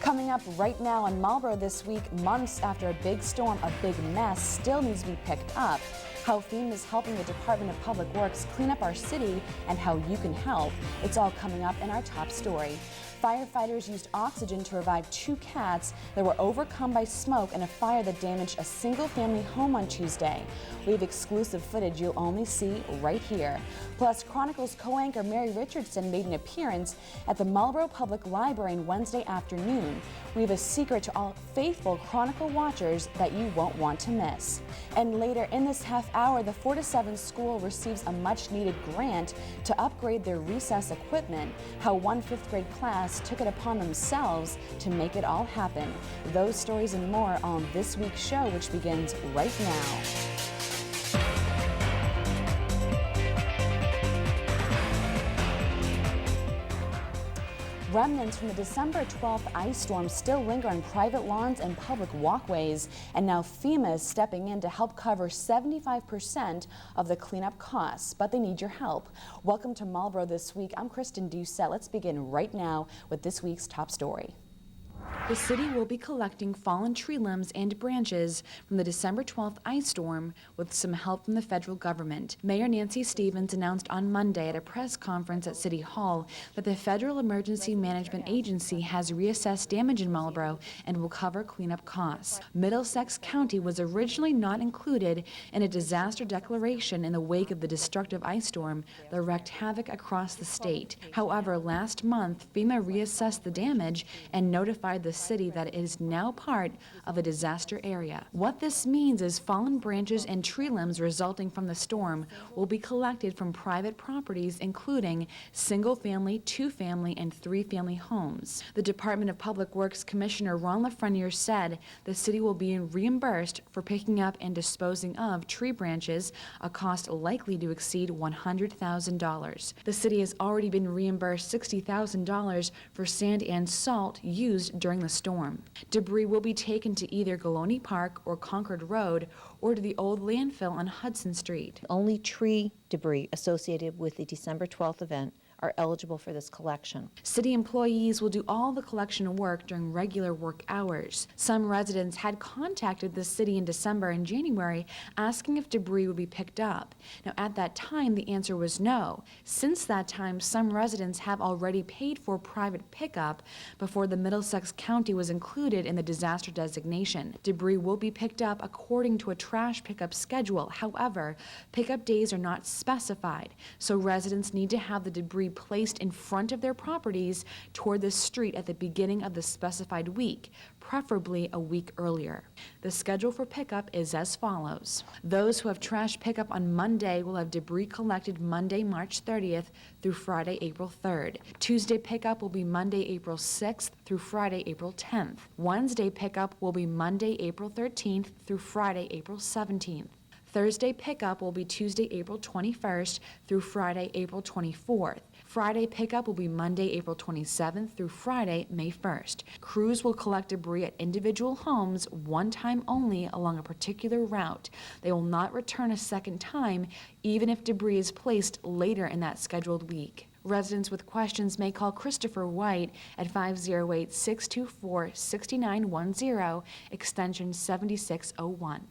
Coming up right now on Marlborough This Week, months after a big storm, a big mess still needs to be picked up. How FEMA is helping the Department of Public Works clean up our city and how you can help. It's all coming up in our top story. Firefighters used oxygen to revive 2 cats that were overcome by smoke in a fire that damaged a single-family home on Tuesday. We have exclusive footage you'll only see right here. Plus, Chronicle's co-anchor Mary Richardson made an appearance at the Marlborough Public Library on Wednesday afternoon. We have a secret to all faithful Chronicle watchers that you won't want to miss. And later in this half hour, the 4 to 7 school receives a much-needed grant to upgrade their recess equipment. How one 5th grade class took it upon themselves to make it all happen. Those stories and more on this week's show, which begins right now. Remnants from the December 12th ice storm still linger on private lawns and public walkways, and now FEMA is stepping in to help cover 75% of the cleanup costs, but they need your help. Welcome to Marlborough This Week. I'm Kristen Doucette. Let's begin right now with this week's top story. The city will be collecting fallen tree limbs and branches from the December 12th ice storm with some help from the federal government. Mayor Nancy Stevens announced on Monday at a press conference at City Hall that the Federal Emergency Management Agency has reassessed damage in Marlborough and will cover cleanup costs. Middlesex County was originally not included in a disaster declaration in the wake of the destructive ice storm that wreaked havoc across the state. However, last month, FEMA reassessed the damage and notified the city that it is now part of a disaster area. What this means is fallen branches and tree limbs resulting from the storm will be collected from private properties, including single-family, two-family, and three-family homes. The Department of Public Works Commissioner Ron Lafreniere said the city will be reimbursed for picking up and disposing of tree branches, a cost likely to exceed $100,000. The city has already been reimbursed $60,000 for sand and salt used during the storm. Debris will be taken to either Galone Park or Concord Road or to the old landfill on Hudson Street. Only tree debris associated with the December 12th event are eligible for this collection. City employees will do all the collection work during regular work hours. Some residents had contacted the city in December and January asking if debris would be picked up. Now, at that time, the answer was no. Since that time, some residents have already paid for private pickup before the Middlesex County was included in the disaster designation. Debris will be picked up according to a trash pickup schedule. However, pickup days are not specified, so residents need to have the debris placed in front of their properties toward the street at the beginning of the specified week, preferably a week earlier. The schedule for pickup is as follows. Those who have trash pickup on Monday will have debris collected Monday, March 30th through Friday, April 3rd. Tuesday pickup will be Monday, April 6th through Friday, April 10th. Wednesday pickup will be Monday, April 13th through Friday, April 17th. Thursday pickup will be Tuesday, April 21st through Friday, April 24th. Friday pickup will be Monday, April 27th through Friday, May 1st. Crews will collect debris at individual homes one time only along a particular route. They will not return a second time, even if debris is placed later in that scheduled week. Residents with questions may call Christopher White at 508-624-6910, extension 7601.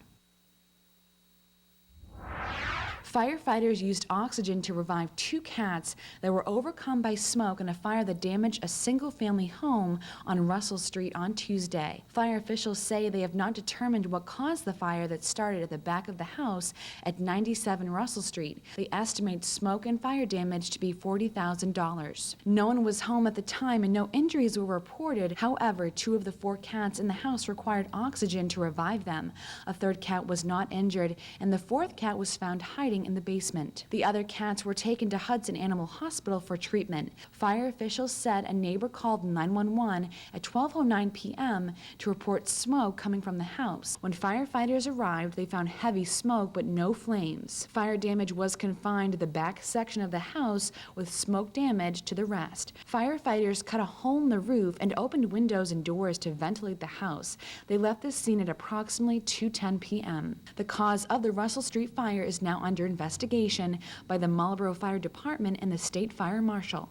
Firefighters used oxygen to revive two cats that were overcome by smoke in a fire that damaged a single-family home on Russell Street on Tuesday. Fire officials say they have not determined what caused the fire that started at the back of the house at 97 Russell Street. They estimate smoke and fire damage to be $40,000. No one was home at the time and no injuries were reported. However, two of the four cats in the house required oxygen to revive them. A third cat was not injured, and the fourth cat was found hiding in the basement. The other cats were taken to Hudson Animal Hospital for treatment. Fire officials said a neighbor called 911 at 12:09 p.m. to report smoke coming from the house. When firefighters arrived, they found heavy smoke but no flames. Fire damage was confined to the back section of the house with smoke damage to the rest. Firefighters cut a hole in the roof and opened windows and doors to ventilate the house. They left the scene at approximately 2:10 p.m. The cause of the Russell Street fire is now under investigation by the Marlborough Fire Department and the State Fire Marshal.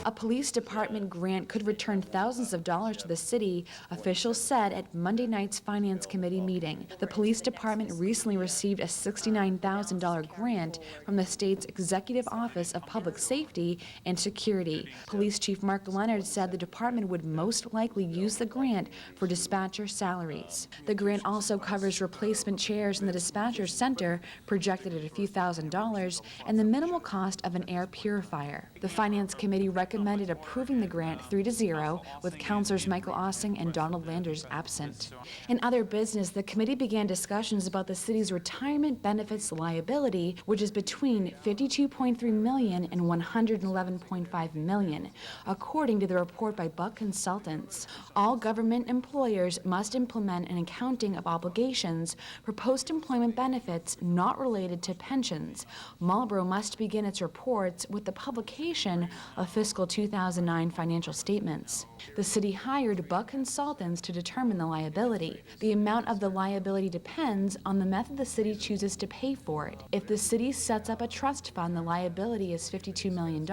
A police department grant could return thousands of dollars to the city, officials said at Monday night's Finance Committee meeting. The police department recently received a $69,000 grant from the state's Executive Office of Public Safety and Security. Police Chief Mark Leonard said the department would most likely use the grant for dispatcher salaries. The grant also covers replacement chairs in the dispatcher center, projected at a few $1,000s, and the minimal cost of an air purifier. The Finance Committee recommended approving the grant 3-0, with Councilors Michael Ossing and Donald Landers absent. In other business, the committee began discussions about the city's retirement benefits liability, which is between $52.3 million and $111.5 million, according to the report by Buck Consultants. All government employers must implement an accounting of obligations for post-employment benefits not related to pensions. Marlborough must begin its reports with the publication of fiscal 2009 financial statements. The city hired Buck Consultants to determine the liability. The amount of the liability depends on the method the city chooses to pay for it. If the city sets up a trust fund, the liability is $52 million.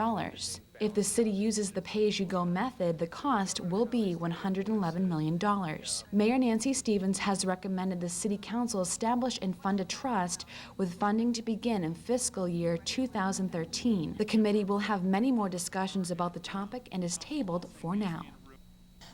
If the city uses the pay-as-you-go method, the cost will be $111 million. Mayor Nancy Stevens has recommended the City Council establish and fund a trust with funding to begin in fiscal year 2013. The committee will have many more discussions about the topic and is tabled for now.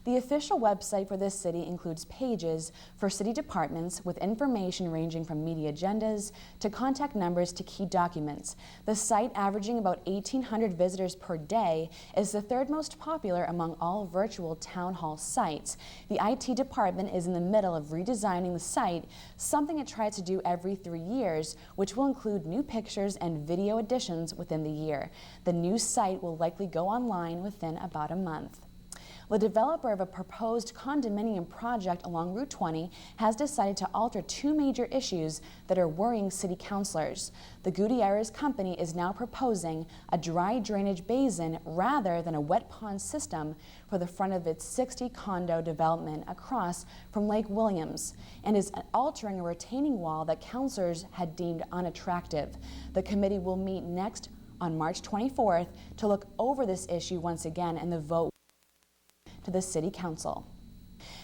The official website for this city includes pages for city departments with information ranging from media agendas to contact numbers to key documents. The site, averaging about 1,800 visitors per day, is the third most popular among all virtual town hall sites. The IT department is in the middle of redesigning the site, something it tries to do every 3 years, which will include new pictures and video additions within the year. The new site will likely go online within about a month. The developer of a proposed condominium project along Route 20 has decided to alter 2 major issues that are worrying city councilors. The Gutierrez company is now proposing a dry drainage basin rather than a wet pond system for the front of its 60 condo development across from Lake Williams, and is altering a retaining wall that councilors had deemed unattractive. The committee will meet next on March 24th to look over this issue once again, and the vote to the City Council.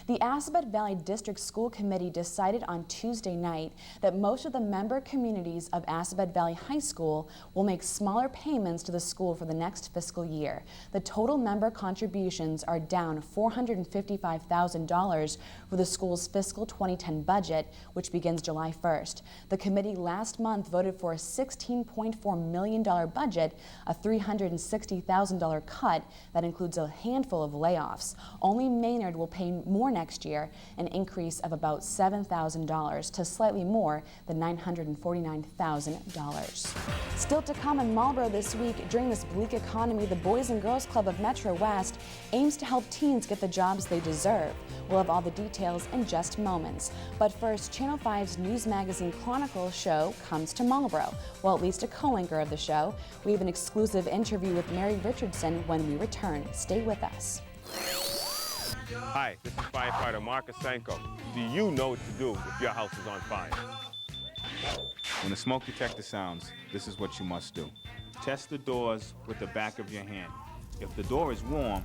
The Assabet Valley District School Committee decided on Tuesday night that most of the member communities of Assabet Valley High School will make smaller payments to the school for the next fiscal year. The total member contributions are down $455,000 for the school's fiscal 2010 budget, which begins July 1st. The committee last month voted for a $16.4 million budget, a $360,000 cut that includes a handful of layoffs. Only Maynard will pay more next year, an increase of about $7,000 to slightly more than $949,000. Still to come in Marlborough this week, during this bleak economy, the Boys and Girls Club of Metro West aims to help teens get the jobs they deserve. We'll have all the details in just moments. But first, Channel 5's news magazine Chronicle show comes to Marlborough. Well, at least a co-anchor of the show. We have an exclusive interview with Mary Richardson when we return. Stay with us. Hi, this is firefighter Mark Asenko. Do you know what to do if your house is on fire? When the smoke detector sounds, this is what you must do. Test the doors with the back of your hand. If the door is warm,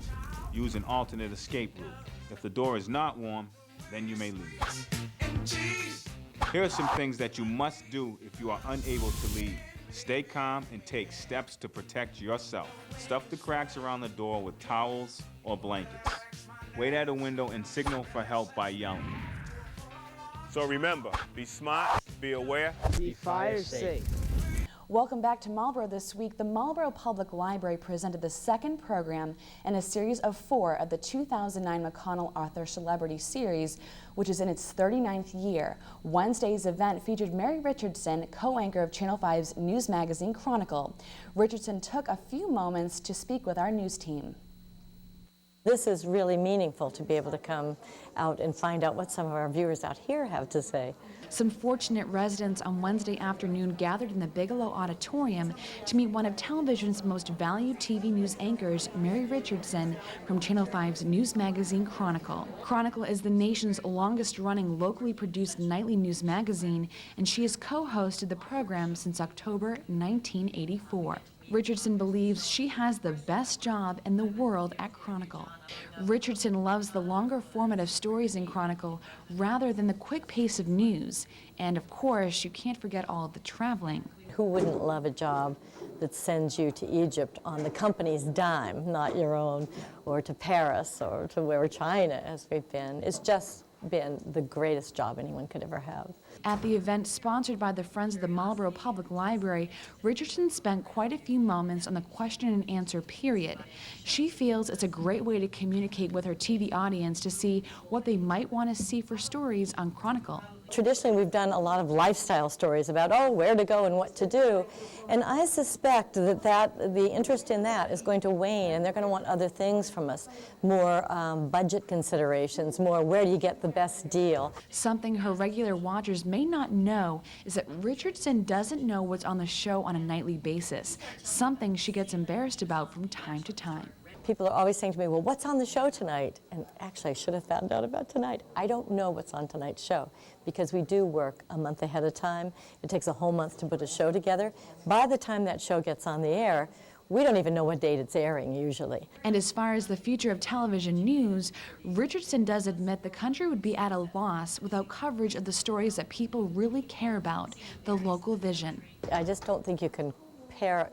use an alternate escape route. If the door is not warm, then you may leave. Here are some things that you must do if you are unable to leave. Stay calm and take steps to protect yourself. Stuff the cracks around the door with towels or blankets. Wait at a window and signal for help by yelling. So remember, be smart, be aware, be fire safe. Welcome back to Marlborough this week. The Marlborough Public Library presented the second program in a series of 4 of the 2009 McConnell Arthur Celebrity Series, which is in its 39th year. Wednesday's event featured Mary Richardson, co-anchor of Channel 5's news magazine Chronicle. Richardson took a few moments to speak with our news team. This is really meaningful to be able to come out and find out what some of our viewers out here have to say. Some fortunate residents on Wednesday afternoon gathered in the Bigelow Auditorium to meet one of television's most valued TV news anchors, Mary Richardson, from Channel 5's news magazine Chronicle. Chronicle is the nation's longest-running locally produced nightly news magazine, and she has co-hosted the program since October 1984. Richardson believes she has the best job in the world at Chronicle. Richardson loves the longer formative stories in Chronicle rather than the quick pace of news. And of course, you can't forget all of the traveling. Who wouldn't love a job that sends you to Egypt on the company's dime, not your own, or to Paris, or to where China as we've been? It's just been the greatest job anyone could ever have. At the event sponsored by the Friends of the Marlborough Public Library, Richardson spent quite a few moments on the question and answer period. She feels it's a great way to communicate with her TV audience to see what they might want to see for stories on Chronicle. Traditionally, we've done a lot of lifestyle stories about, where to go and what to do. And I suspect that the interest in that is going to wane, and they're going to want other things from us. More budget considerations, more where do you get the best deal. Something her regular watchers may not know is that Richardson doesn't know what's on the show on a nightly basis, something she gets embarrassed about from time to time. People are always saying to me, well, what's on the show tonight? And actually, I should have found out about tonight. I don't know what's on tonight's show because we do work a month ahead of time. It takes a whole month to put a show together. By the time that show gets on the air, we don't even know what date it's airing usually. And as far as the future of television news, Richardson does admit the country would be at a loss without coverage of the stories that people really care about, the local vision. I just don't think you can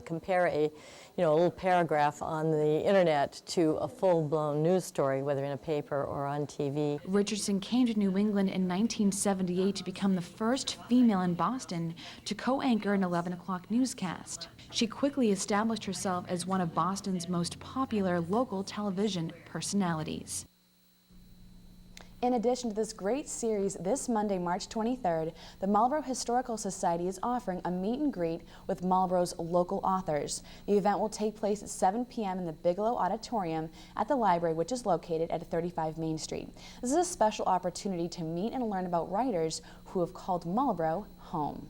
compare a little paragraph on the internet to a full-blown news story, whether in a paper or on TV. Richardson came to New England in 1978 to become the first female in Boston to co-anchor an 11 o'clock newscast. She quickly established herself as one of Boston's most popular local television personalities. In addition to this great series, this Monday, March 23rd, the Marlborough Historical Society is offering a meet and greet with Marlborough's local authors. The event will take place at 7 p.m. in the Bigelow Auditorium at the library, which is located at 35 Main Street. This is a special opportunity to meet and learn about writers who have called Marlborough home.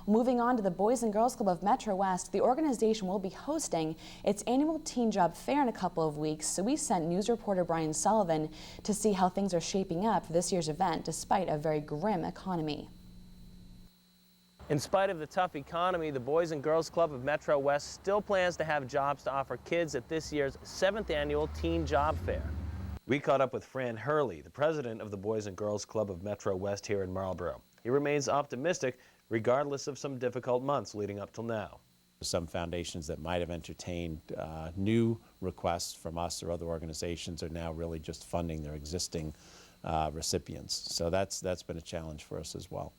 Moving on to the Boys and Girls Club of Metro West, the organization will be hosting its annual Teen Job Fair in a couple of weeks, so we sent news reporter Brian Sullivan to see how things are shaping up for this year's event, despite a very grim economy. In spite of the tough economy, the Boys and Girls Club of Metro West still plans to have jobs to offer kids at this year's 7th annual Teen Job Fair. We caught up with Fran Hurley, the president of the Boys and Girls Club of Metro West here in Marlborough. He remains optimistic regardless of some difficult months leading up till now. Some foundations that might have entertained new requests from us or other organizations are now really just funding their existing recipients. So that's been a challenge for us as well.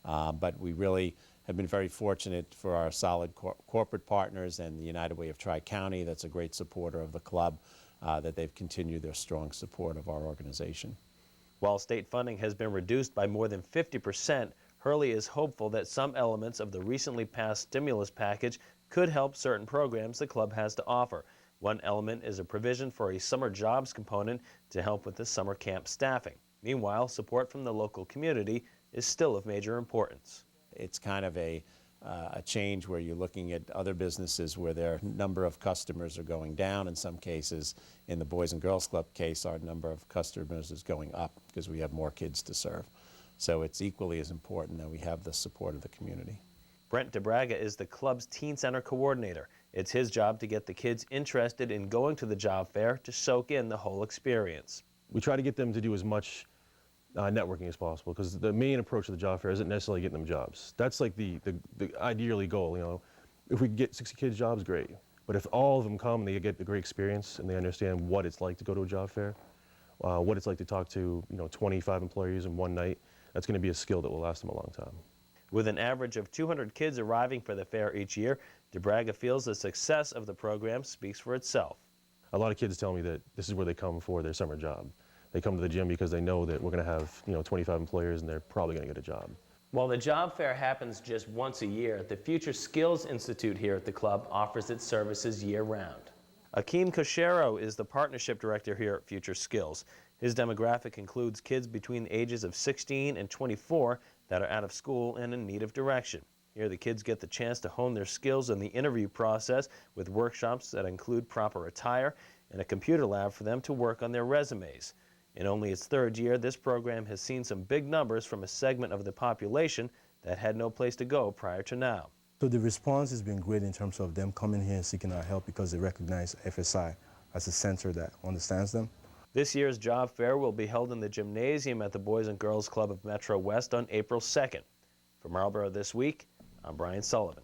But we really have been very fortunate for our solid corporate partners and the United Way of Tri-County, that's a great supporter of the club, that they've continued their strong support of our organization. While state funding has been reduced by more than 50%, Hurley is hopeful that some elements of the recently passed stimulus package could help certain programs the club has to offer. One element is a provision for a summer jobs component to help with the summer camp staffing. Meanwhile, support from the local community is still of major importance. It's kind of a change where you're looking at other businesses where their number of customers are going down in some cases. In the Boys and Girls Club case, our number of customers is going up because we have more kids to serve. So it's equally as important that we have the support of the community. Brent DeBraga is the club's Teen Center coordinator. It's his job to get the kids interested in going to the job fair to soak in the whole experience. We try to get them to do as much networking as possible, because the main approach of the job fair isn't necessarily getting them jobs. That's like the ideally goal, you know. If we get 60 kids jobs, great. But if all of them come and they get a great experience and they understand what it's like to go to a job fair, what it's like to talk to 25 employees in one night, that's going to be a skill that will last them a long time. With an average of 200 kids arriving for the fair each year, DeBraga feels the success of the program speaks for itself. A lot of kids tell me that this is where they come for their summer job. They come to the gym because they know that we're going to have 25 employers and they're probably going to get a job. While the job fair happens just once a year, the Future Skills Institute here at the club offers its services year-round. Akeem Koshero is the partnership director here at Future Skills. His demographic includes kids between the ages of 16 and 24 that are out of school and in need of direction. Here, the kids get the chance to hone their skills in the interview process with workshops that include proper attire and a computer lab for them to work on their resumes. In only its third year, this program has seen some big numbers from a segment of the population that had no place to go prior to now. So the response has been great in terms of them coming here and seeking our help because they recognize FSI as a center that understands them. This year's job fair will be held in the gymnasium at the Boys and Girls Club of Metro West on April 2nd. For Marlborough This Week, I'm Brian Sullivan.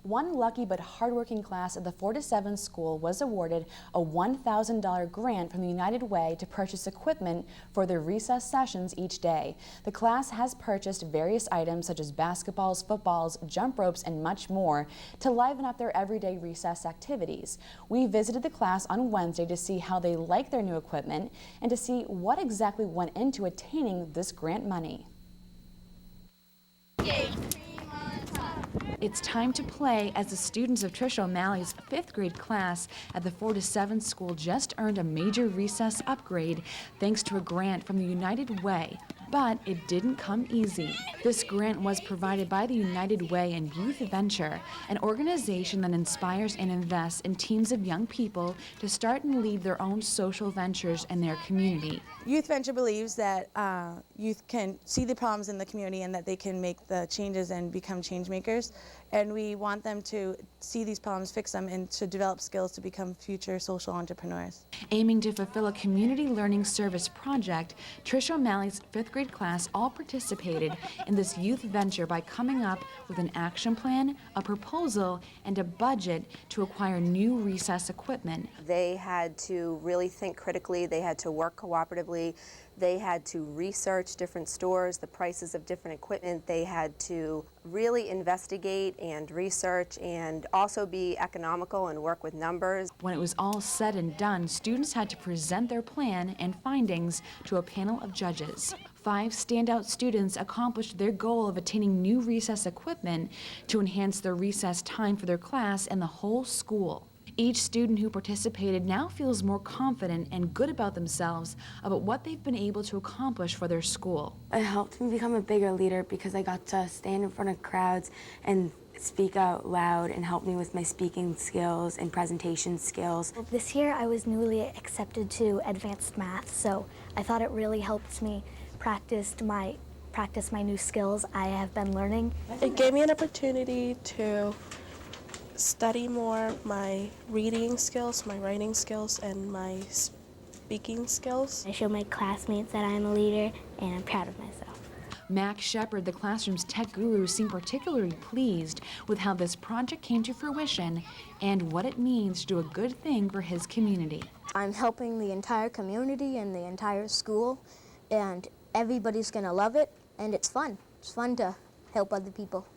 One lucky but hardworking class at the 4-7 school was awarded a $1,000 grant from the United Way to purchase equipment for their recess sessions each day. The class has purchased various items such as basketballs, footballs, jump ropes, and much more to liven up their everyday recess activities. We visited the class on Wednesday to see how they like their new equipment and to see what exactly went into attaining this grant money. It's time to play as the students of Trish O'Malley's 5th grade class at the 4-7 school just earned a major recess upgrade thanks to a grant from the United Way. But it didn't come easy. This grant was provided by the United Way and Youth Venture, an organization that inspires and invests in teams of young people to start and lead their own social ventures in their community. Youth Venture believes that youth can see the problems in the community and that they can make the changes and become change makers. And we want them to see these problems, fix them, and to develop skills to become future social entrepreneurs. Aiming to fulfill a community learning service project, Trish O'Malley's 5th grade grade class all participated in this youth venture by coming up with an action plan, a proposal, and a budget to acquire new recess equipment. They had to really think critically, they had to work cooperatively, they had to research different stores, the prices of different equipment, they had to really investigate and research and also be economical and work with numbers. When it was all said and done, students had to present their plan and findings to a panel of judges. 5 standout students accomplished their goal of attaining new recess equipment to enhance their recess time for their class and the whole school. Each student who participated now feels more confident and good about themselves about what they've been able to accomplish for their school. It helped me become a bigger leader because I got to stand in front of crowds and speak out loud and help me with my speaking skills and presentation skills. This year I was newly accepted to advanced math, so I thought it really helped me practice my new skills I have been learning. It gave me an opportunity to study more my reading skills, my writing skills, and my speaking skills. I showed my classmates that I'm a leader, and I'm proud of myself. Max Shepard, the classroom's tech guru, seemed particularly pleased with how this project came to fruition and what it means to do a good thing for his community. I'm helping the entire community and the entire school, and everybody's gonna love it, and it's fun. It's fun to help other people.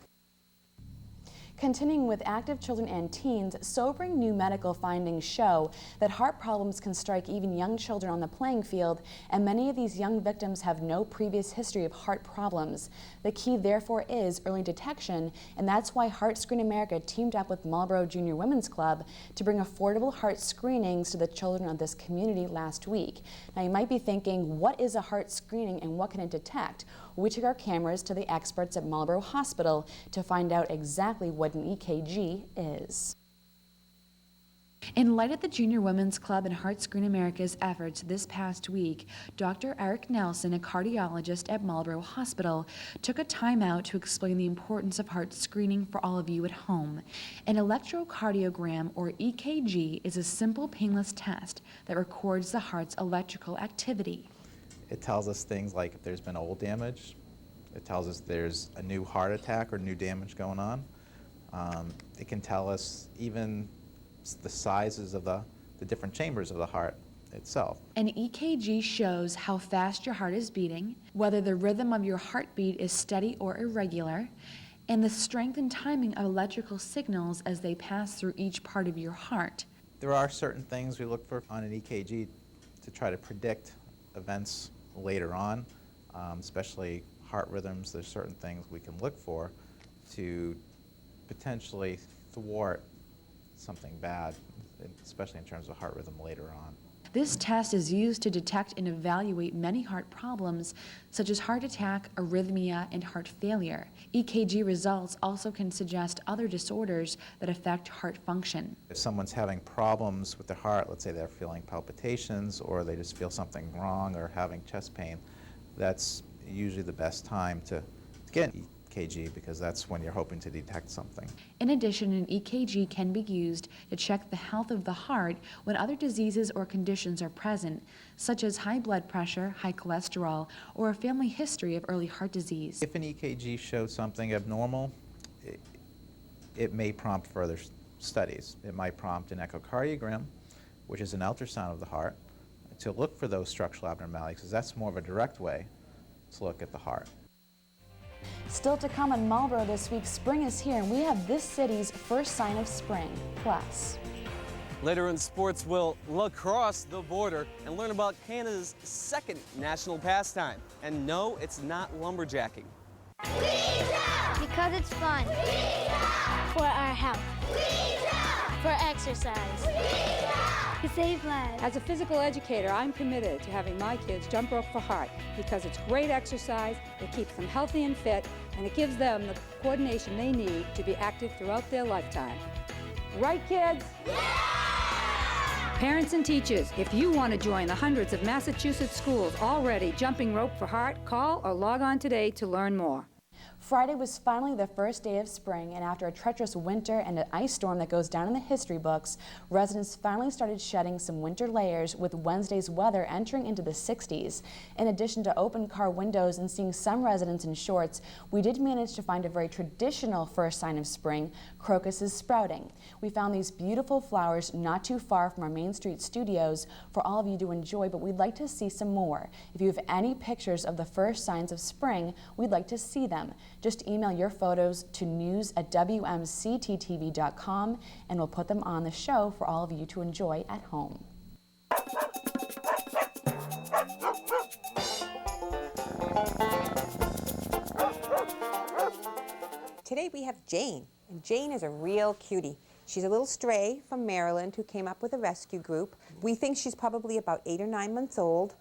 Continuing with active children and teens, sobering new medical findings show that heart problems can strike even young children on the playing field, and many of these young victims have no previous history of heart problems. The key, therefore, is early detection, and that's why Heart Screen America teamed up with Marlborough Junior Women's Club to bring affordable heart screenings to the children of this community last week. Now, you might be thinking, what is a heart screening and what can it detect? We took our cameras to the experts at Marlborough Hospital to find out exactly what an EKG is. In light of the Junior Women's Club and Heart Screen America's efforts this past week, Dr. Eric Nelson, a cardiologist at Marlborough Hospital, took a time out to explain the importance of heart screening for all of you at home. An electrocardiogram, or EKG, is a simple, painless test that records the heart's electrical activity. It tells us things like if there's been old damage. It tells us there's a new heart attack or new damage going on. It can tell us even the sizes of the different chambers of the heart itself. An EKG shows how fast your heart is beating, whether the rhythm of your heartbeat is steady or irregular, and the strength and timing of electrical signals as they pass through each part of your heart. There are certain things we look for on an EKG to try to predict events later on, especially heart rhythms. There's certain things we can look for to potentially thwart something bad, especially in terms of heart rhythm later on. This test is used to detect and evaluate many heart problems, such as heart attack, arrhythmia, and heart failure. EKG results also can suggest other disorders that affect heart function. If someone's having problems with their heart, let's say they're feeling palpitations or they just feel something wrong or having chest pain, that's usually the best time to get an EKG, because that's when you're hoping to detect something. In addition, an EKG can be used to check the health of the heart when other diseases or conditions are present, such as high blood pressure, high cholesterol, or a family history of early heart disease. If an EKG shows something abnormal, it may prompt further studies. It might prompt an echocardiogram, which is an ultrasound of the heart, to look for those structural abnormalities, because that's more of a direct way to look at the heart. Still to come in Marlborough this week, spring is here, and we have this city's first sign of spring, plus. Later in sports, we'll look across the border and learn about Canada's second national pastime. And no, it's not lumberjacking. Because it's fun. For our health. For exercise. To save lives. As a physical educator, I'm committed to having my kids jump rope for heart because it's great exercise, it keeps them healthy and fit, and it gives them the coordination they need to be active throughout their lifetime. Right, kids? Yeah! Parents and teachers, if you want to join the hundreds of Massachusetts schools already jumping rope for heart, call or log on today to learn more. Friday was finally the first day of spring, and after a treacherous winter and an ice storm that goes down in the history books, residents finally started shedding some winter layers, with Wednesday's weather entering into the 60s. In addition to open car windows and seeing some residents in shorts, we did manage to find a very traditional first sign of spring: crocuses sprouting. We found these beautiful flowers not too far from our Main Street studios for all of you to enjoy, but we'd like to see some more. If you have any pictures of the first signs of spring, we'd like to see them. Just email your photos to news@WMCT-TV.com and we'll put them on the show for all of you to enjoy at home. Today we have Jane, and Jane is a real cutie. She's a little stray from Maryland who came up with a rescue group. We think she's probably about 8 or 9 months old,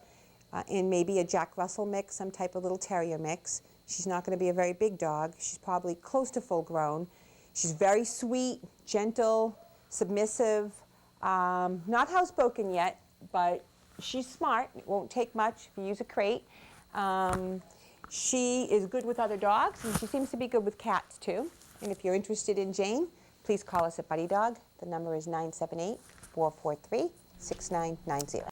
and maybe a Jack Russell mix, some type of little terrier mix. She's not going to be a very big dog. She's probably close to full grown. She's very sweet, gentle, submissive, not housebroken yet, but she's smart. It won't take much if you use a crate. She is good with other dogs, and she seems to be good with cats too. And if you're interested in Jane, please call us at Buddy Dog. The number is 978-443-6990.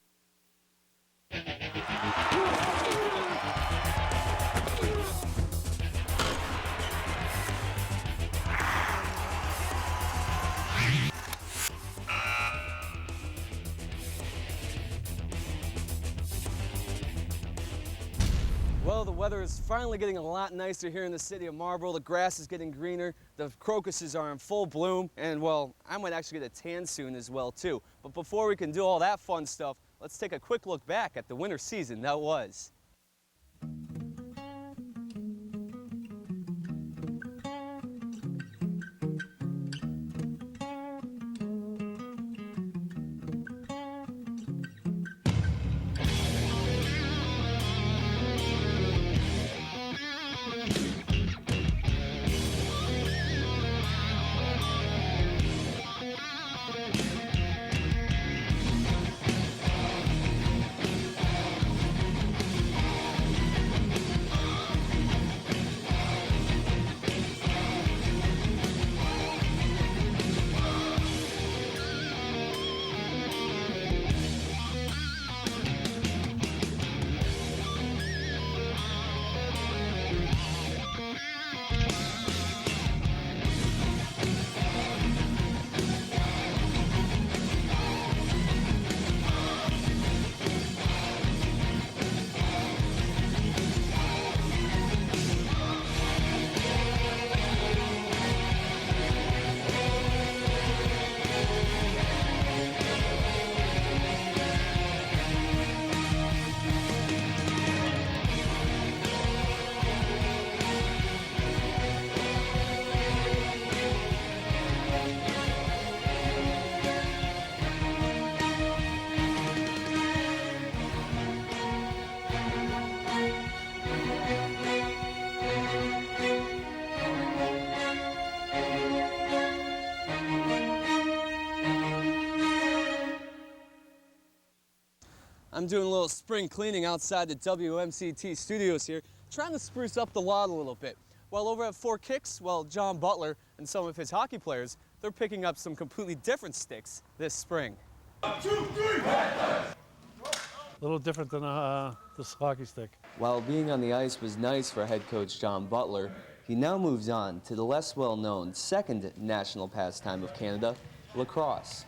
Well, the weather is finally getting a lot nicer here in the city of Marlborough. The grass is getting greener, the crocuses are in full bloom, and well, I might actually get a tan soon as well too. But before we can do all that fun stuff, let's take a quick look back at the winter season that was. I'm doing a little spring cleaning outside the WMCT studios here, trying to spruce up the lot a little bit. While over at Four Kicks, well, John Butler and some of his hockey players, they're picking up some completely different sticks this spring. 1, 2, 3, a little different than this hockey stick. While being on the ice was nice for head coach John Butler, he now moves on to the less well-known second national pastime of Canada, lacrosse.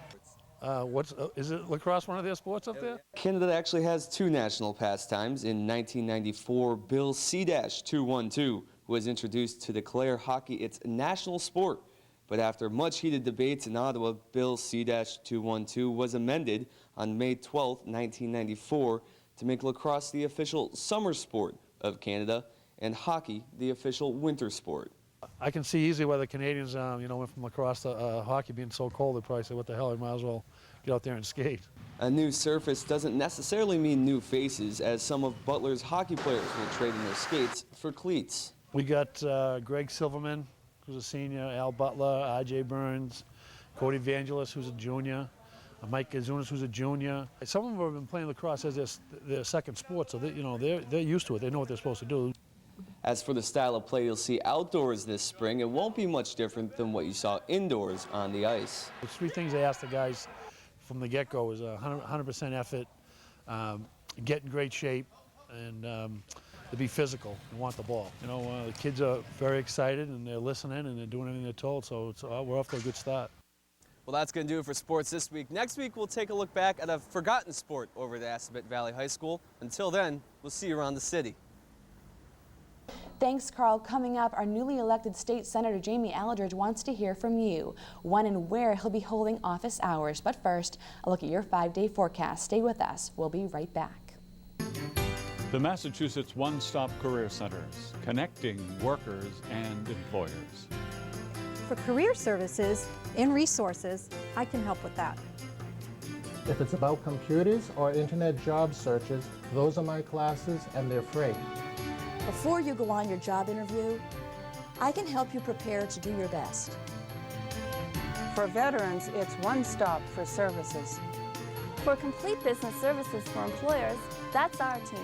Is it lacrosse one of their sports up there? Canada actually has two national pastimes. In 1994, Bill C-212 was introduced to declare hockey its national sport. But after much heated debates in Ottawa, Bill C-212 was amended on May 12, 1994 to make lacrosse the official summer sport of Canada and hockey the official winter sport. I can see easily why the Canadians, went from lacrosse to hockey being so cold. They probably say, what the hell, I might as well get out there and skate. A new surface doesn't necessarily mean new faces, as some of Butler's hockey players will trade in their skates for cleats. We got Greg Silverman, who's a senior, Al Butler, R.J. Burns, Cody Vangelis, who's a junior, Mike Gazunas, who's a junior. Some of them have been playing lacrosse as their second sport, so they're used to it. They know what they're supposed to do. As for the style of play you'll see outdoors this spring, it won't be much different than what you saw indoors on the ice. The three things I asked the guys from the get-go was 100% effort, get in great shape, and to be physical and want the ball. You know, the kids are very excited and they're listening and they're doing everything they're told, so we're off to a good start. Well, that's going to do it for sports this week. Next week, we'll take a look back at a forgotten sport over at Assabet Valley High School. Until then, we'll see you around the city. Thanks, Carl. Coming up, our newly elected State Senator Jamie Aldridge wants to hear from you, when and where he'll be holding office hours. But first, a look at your 5-day forecast. Stay with us. We'll be right back. The Massachusetts One-Stop Career Centers, connecting workers and employers. For career services and resources, I can help with that. If it's about computers or internet job searches, those are my classes and they're free. Before you go on your job interview, I can help you prepare to do your best. For veterans, it's One Stop for services. For complete business services for employers, that's our team.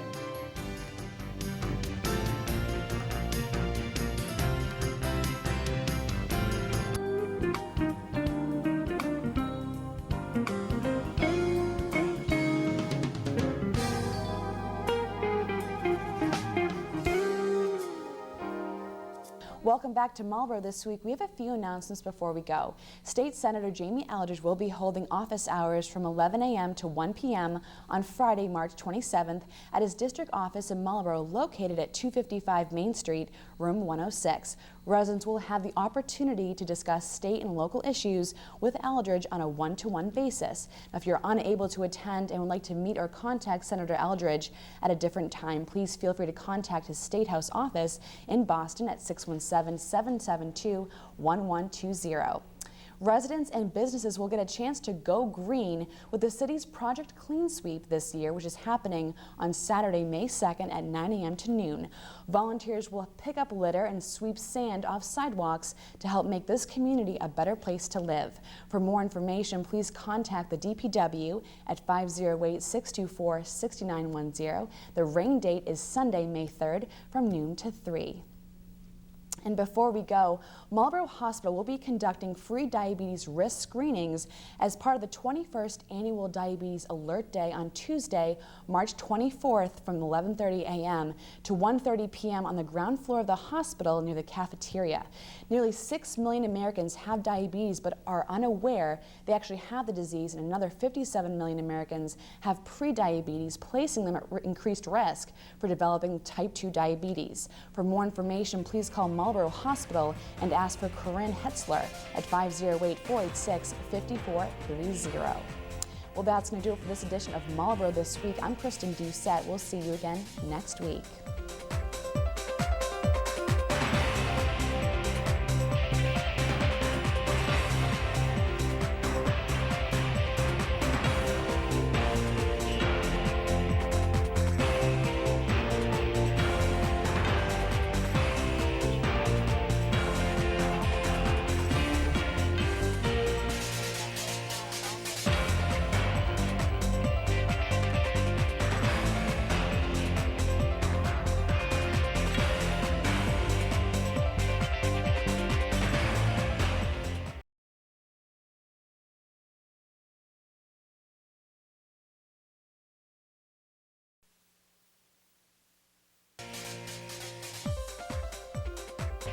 Welcome back to Marlborough this week. We have a few announcements before we go. State Senator Jamie Aldridge will be holding office hours from 11 a.m. to 1 p.m. on Friday, March 27th at his district office in Marlborough, located at 255 Main Street, room 106. Residents will have the opportunity to discuss state and local issues with Aldridge on a one-to-one basis. Now, if you're unable to attend and would like to meet or contact Senator Aldridge at a different time, please feel free to contact his State House office in Boston at 617-772-1120. Residents and businesses will get a chance to go green with the city's Project Clean Sweep this year, which is happening on Saturday, May 2nd at 9 a.m. to noon. Volunteers will pick up litter and sweep sand off sidewalks to help make this community a better place to live. For more information, please contact the DPW at 508-624-6910. The rain date is Sunday, May 3rd from noon to 3. And before we go, Marlborough Hospital will be conducting free diabetes risk screenings as part of the 21st Annual Diabetes Alert Day on Tuesday, March 24th from 11:30 a.m. to 1:30 p.m. on the ground floor of the hospital near the cafeteria. Nearly 6 million Americans have diabetes but are unaware they actually have the disease, and another 57 million Americans have prediabetes, placing them at increased risk for developing type 2 diabetes. For more information, please call Marlborough Hospital and ask for Corinne Hetzler at 508-486-5430. Well, that's going to do it for this edition of Marlborough This Week. I'm Kristen Doucette. We'll see you again next week.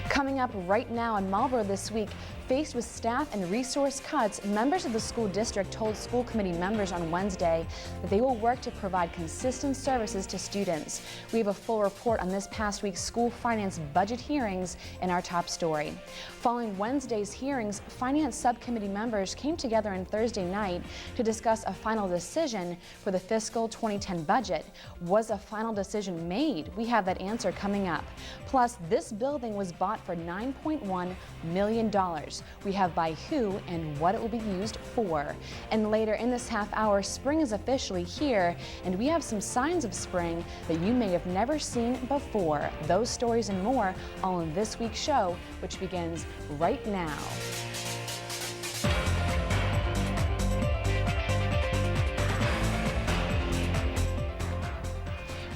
Coming up right now on Marlborough This Week, faced with staff and resource cuts, members of the school district told school committee members on Wednesday that they will work to provide consistent services to students. We have a full report on this past week's school finance budget hearings in our top story. Following Wednesday's hearings, finance subcommittee members came together on Thursday night to discuss a final decision for the fiscal 2010 budget. Was a final decision made? We have that answer coming up. Plus, this building was bought for $9.1 million. We have by who and what it will be used for. And later in this half hour, spring is officially here, and we have some signs of spring that you may have never seen before. Those stories and more all in this week's show, which begins right now.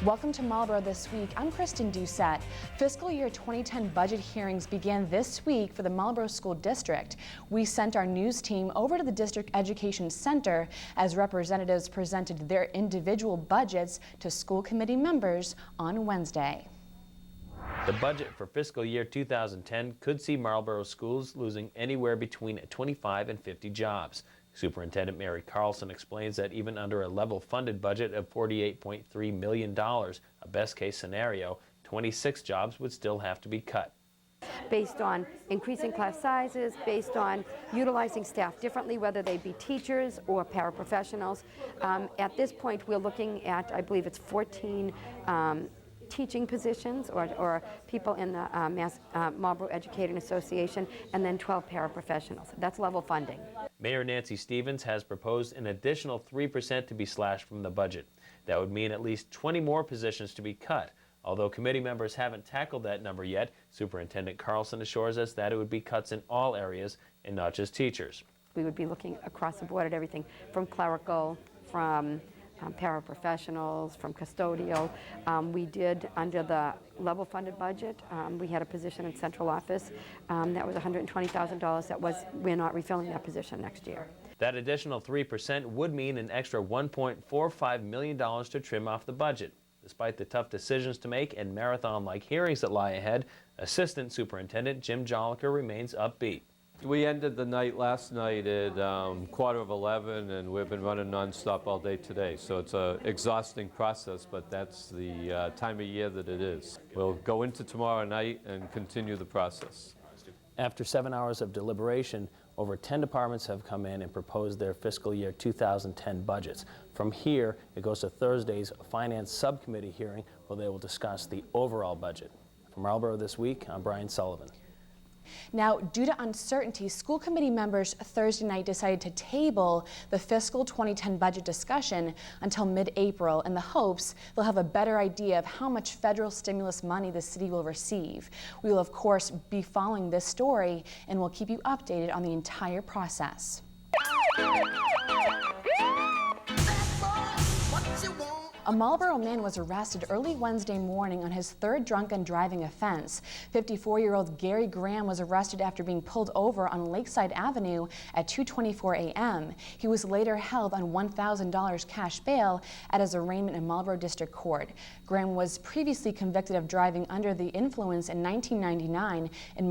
Welcome to Marlborough This Week. I'm Kristen Doucette. Fiscal year 2010 budget hearings began this week for the Marlborough School District. We sent our news team over to the District Education Center as representatives presented their individual budgets to school committee members on Wednesday. The budget for fiscal year 2010 could see Marlborough schools losing anywhere between 25 and 50 jobs. Superintendent Mary Carlson explains that even under a level-funded budget of $48.3 million, a best-case scenario, 26 jobs would still have to be cut. Based on increasing class sizes, based on utilizing staff differently, whether they be teachers or paraprofessionals. At this point, we're looking at, I believe it's 14 teaching positions or people in the Marlborough Educating Association, and then 12 paraprofessionals. That's level funding. Mayor Nancy Stevens has proposed an additional 3% to be slashed from the budget. That would mean at least 20 more positions to be cut. Although committee members haven't tackled that number yet, Superintendent Carlson assures us that it would be cuts in all areas and not just teachers. We would be looking across the board at everything from clerical, from paraprofessionals, from custodial. We did, under the level funded budget, we had a position in central office that was $120,000. We're not refilling that position next year. That additional 3% would mean an extra $1.45 million to trim off the budget. Despite the tough decisions to make and marathon-like hearings that lie ahead, Assistant Superintendent Jim Joliker remains upbeat. We ended the night last night at 11:15, and we've been running nonstop all day today. So it's an exhausting process, but that's the time of year that it is. We'll go into tomorrow night and continue the process. After 7 hours of deliberation, over 10 departments have come in and proposed their fiscal year 2010 budgets. From here, it goes to Thursday's Finance Subcommittee hearing, where they will discuss the overall budget. From Marlborough This Week, I'm Brian Sullivan. Now, due to uncertainty, school committee members Thursday night decided to table the fiscal 2010 budget discussion until mid-April in the hopes they'll have a better idea of how much federal stimulus money the city will receive. We will, of course, be following this story, and we'll keep you updated on the entire process. A Marlborough man was arrested early Wednesday morning on his third drunken driving offense. 54-year-old Gary Graham was arrested after being pulled over on Lakeside Avenue at 2:24 a.m. He was later held on $1,000 cash bail at his arraignment in Marlborough District Court. Graham was previously convicted of driving under the influence in 1999 in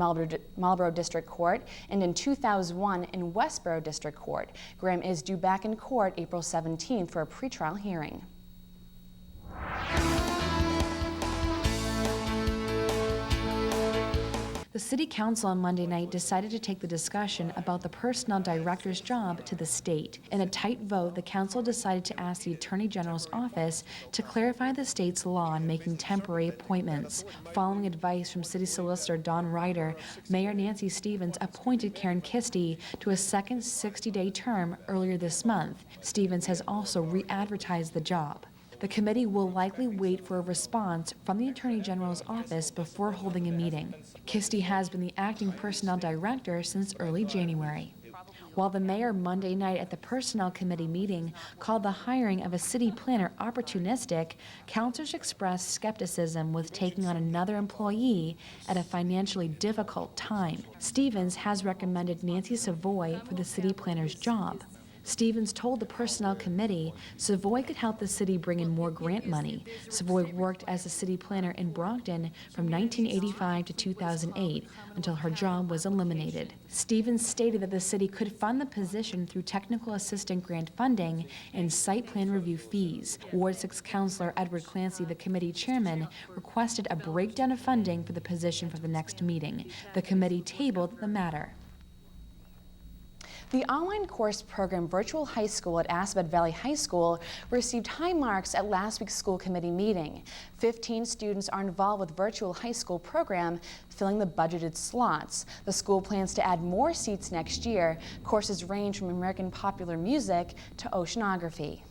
Marlborough District Court and in 2001 in Westboro District Court. Graham is due back in court April 17th for a pretrial hearing. The City Council on Monday night decided to take the discussion about the personnel director's job to the state. In a tight vote, the council decided to ask the Attorney General's office to clarify the state's law on making temporary appointments. Following advice from City Solicitor Don Ryder, Mayor Nancy Stevens appointed Karen Kisty to a second 60-day term earlier this month. Stevens has also re-advertised the job. The committee will likely wait for a response from the Attorney General's office before holding a meeting. Kisty has been the acting personnel director since early January. While the mayor Monday night at the Personnel Committee meeting called the hiring of a city planner opportunistic, councilors expressed skepticism with taking on another employee at a financially difficult time. Stevens has recommended Nancy Savoy for the city planner's job. Stevens told the Personnel Committee Savoy could help the city bring in more grant money. Savoy worked as a city planner in Brockton from 1985 to 2008 until her job was eliminated. Stevens stated that the city could fund the position through technical assistant grant funding and site plan review fees. Ward 6 Councilor Edward Clancy, the committee chairman, requested a breakdown of funding for the position for the next meeting. The committee tabled the matter. The online course program Virtual High School at Assabet Valley High School received high marks at last week's school committee meeting. 15 students are involved with Virtual High School program, filling the budgeted slots. The school plans to add more seats next year. Courses range from American popular music to oceanography.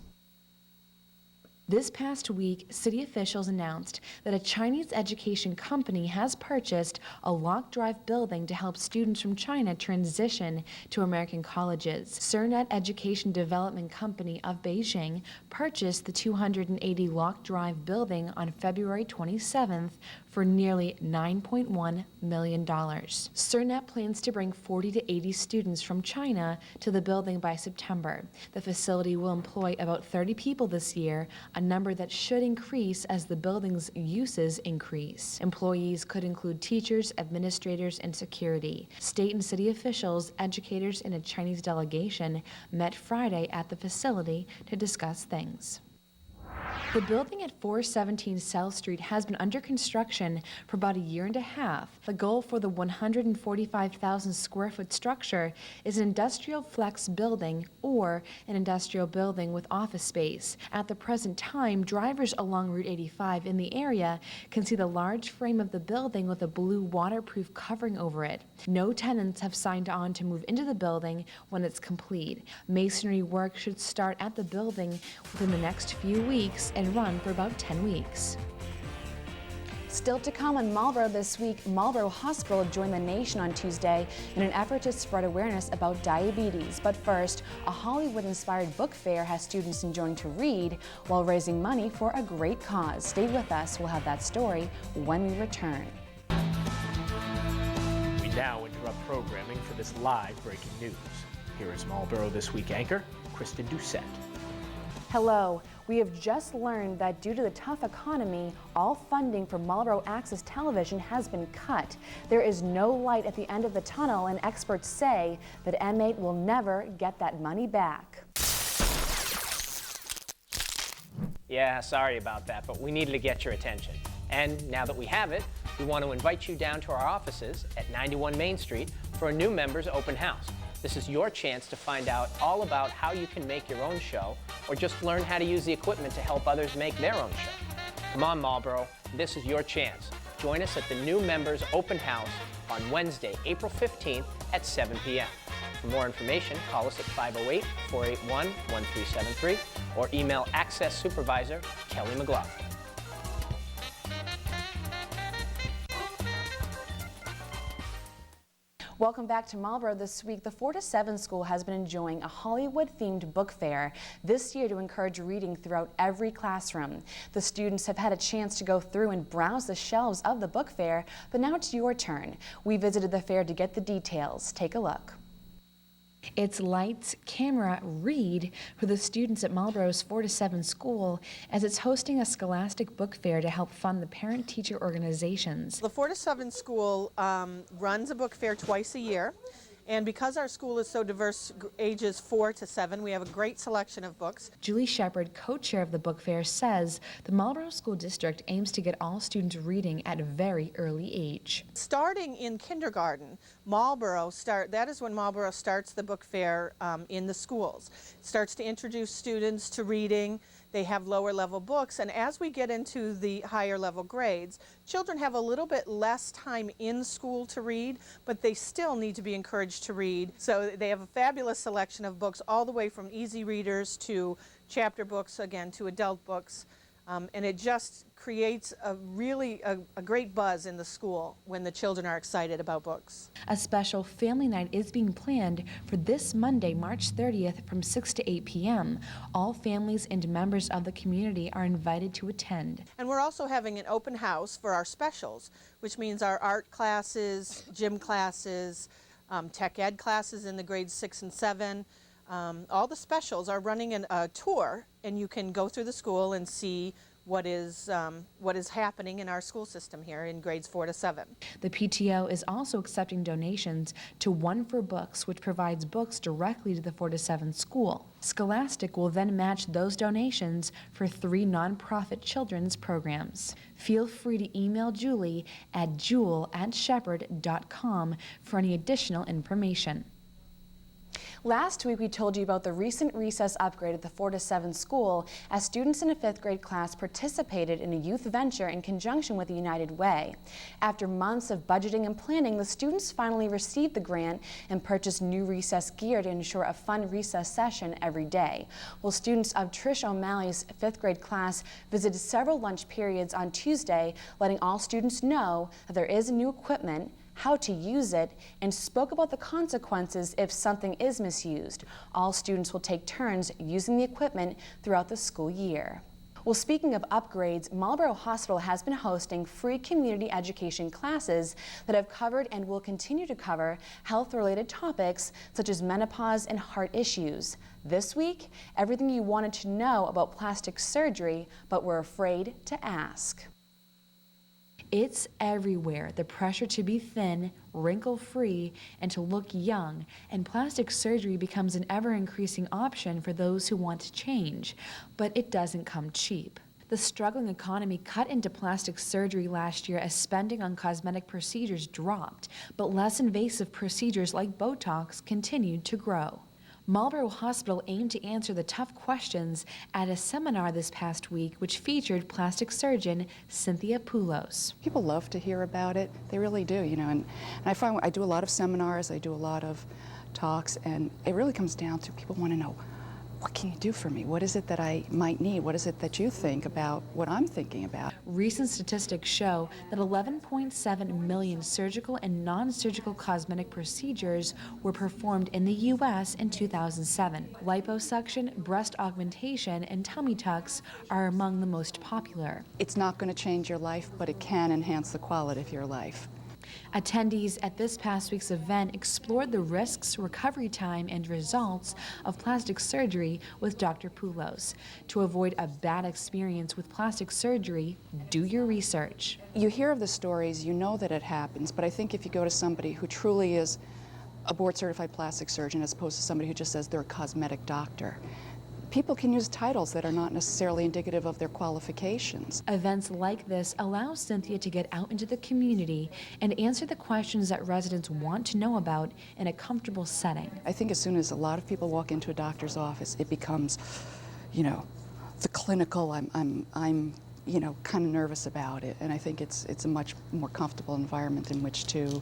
This past week, city officials announced that a Chinese education company has purchased a lock-drive building to help students from China transition to American colleges. Cernet Education Development Company of Beijing purchased the 280 lock-drive building on February 27th for nearly $9.1 million. Cernet plans to bring 40 to 80 students from China to the building by September. The facility will employ about 30 people this year, a number that should increase as the building's uses increase. Employees could include teachers, administrators, and security. State and city officials, educators, and a Chinese delegation met Friday at the facility to discuss things. The building at 417 South Street has been under construction for about a year and a half. The goal for the 145,000 square foot structure is an industrial flex building or an industrial building with office space. At the present time, drivers along Route 85 in the area can see the large frame of the building with a blue waterproof covering over it. No tenants have signed on to move into the building when it's complete. Masonry work should start at the building within the next few weeks and run for about 10 weeks. Still to come on Marlborough this week, Marlborough Hospital joined the nation on Tuesday in an effort to spread awareness about diabetes. But first, a Hollywood-inspired book fair has students enjoying to read while raising money for a great cause. Stay with us, we'll have that story when we return. We now interrupt programming for this live breaking news. Here is Marlborough This Week anchor, Kristen Doucette. Hello. We have just learned that due to the tough economy, all funding for Marlborough Access Television has been cut. There is no light at the end of the tunnel, and experts say that M8 will never get that money back. Yeah, sorry about that, but we needed to get your attention. And now that we have it, we want to invite you down to our offices at 91 Main Street for a new members open house. This is your chance to find out all about how you can make your own show or just learn how to use the equipment to help others make their own show. Come on, Marlborough, this is your chance. Join us at the new members open house on Wednesday, April 15th at 7 p.m. For more information, call us at 508-481-1373 or email Access Supervisor Kelly McLaughlin. Welcome back to Marlborough This Week. The 4 to 7 school has been enjoying a Hollywood-themed book fair this year to encourage reading throughout every classroom. The students have had a chance to go through and browse the shelves of the book fair, but now it's your turn. We visited the fair to get the details. Take a look. It's lights, camera, read for the students at Marlborough's 4 to 7 school as it's hosting a scholastic book fair to help fund the parent-teacher organizations. The 4 to 7 school runs a book fair twice a year. And because our school is so diverse, ages 4 to 7, we have a great selection of books. Julie Shepard, co-chair of the book fair, says the Marlborough School District aims to get all students reading at a very early age. Starting in kindergarten, that is when Marlborough starts the book fair in the schools. It starts to introduce students to reading. They have lower level books, and as we get into the higher level grades, children have a little bit less time in school to read, but they still need to be encouraged to read. So they have a fabulous selection of books, all the way from easy readers to chapter books, again, to adult books. And it just creates a great buzz in the school when the children are excited about books. A special family night is being planned for this Monday, March 30th from 6 to 8 p.m. All families and members of the community are invited to attend. And we're also having an open house for our specials, which means our art classes, gym classes, tech ed classes in the grades 6 and 7. All the specials are running a tour, and you can go through the school and see what is happening in our school system here in grades 4 to 7. The PTO is also accepting donations to One for Books, which provides books directly to the 4 to 7 school. Scholastic will then match those donations for 3 nonprofit children's programs. Feel free to email Julie at jewel@shepherd.com for any additional information. Last week we told you about the recent recess upgrade at the 4 to 7 school as students in a 5th grade class participated in a youth venture in conjunction with the United Way. After months of budgeting and planning, the students finally received the grant and purchased new recess gear to ensure a fun recess session every day. Well, students of Trish O'Malley's 5th grade class visited several lunch periods on Tuesday, letting all students know that there is new equipment, how to use it, and spoke about the consequences if something is misused. All students will take turns using the equipment throughout the school year. Well, speaking of upgrades, Marlborough Hospital has been hosting free community education classes that have covered and will continue to cover health-related topics such as menopause and heart issues. This week, everything you wanted to know about plastic surgery but were afraid to ask. It's everywhere, the pressure to be thin, wrinkle-free, and to look young, and plastic surgery becomes an ever-increasing option for those who want to change, but it doesn't come cheap. The struggling economy cut into plastic surgery last year as spending on cosmetic procedures dropped, but less invasive procedures like Botox continued to grow. Marlborough Hospital aimed to answer the tough questions at a seminar this past week, which featured plastic surgeon Cynthia Poulos. People love to hear about it. They really do, you know, and I find I do a lot of seminars, I do a lot of talks, and it really comes down to people want to know, what can you do for me? What is it that I might need? What is it that you think about what I'm thinking about? Recent statistics show that 11.7 million surgical and non-surgical cosmetic procedures were performed in the U.S. in 2007. Liposuction, breast augmentation, and tummy tucks are among the most popular. It's not going to change your life, but it can enhance the quality of your life. Attendees at this past week's event explored the risks, recovery time, and results of plastic surgery with Dr. Poulos. To avoid a bad experience with plastic surgery, do your research. You hear of the stories, you know that it happens, but I think if you go to somebody who truly is a board-certified plastic surgeon as opposed to somebody who just says they're a cosmetic doctor, people can use titles that are not necessarily indicative of their qualifications. Events like this allow Cynthia to get out into the community and answer the questions that residents want to know about in a comfortable setting. I think as soon as a lot of people walk into a doctor's office, it becomes, you know, the clinical, I'm you know, kind of nervous about it. And I think it's a much more comfortable environment in which to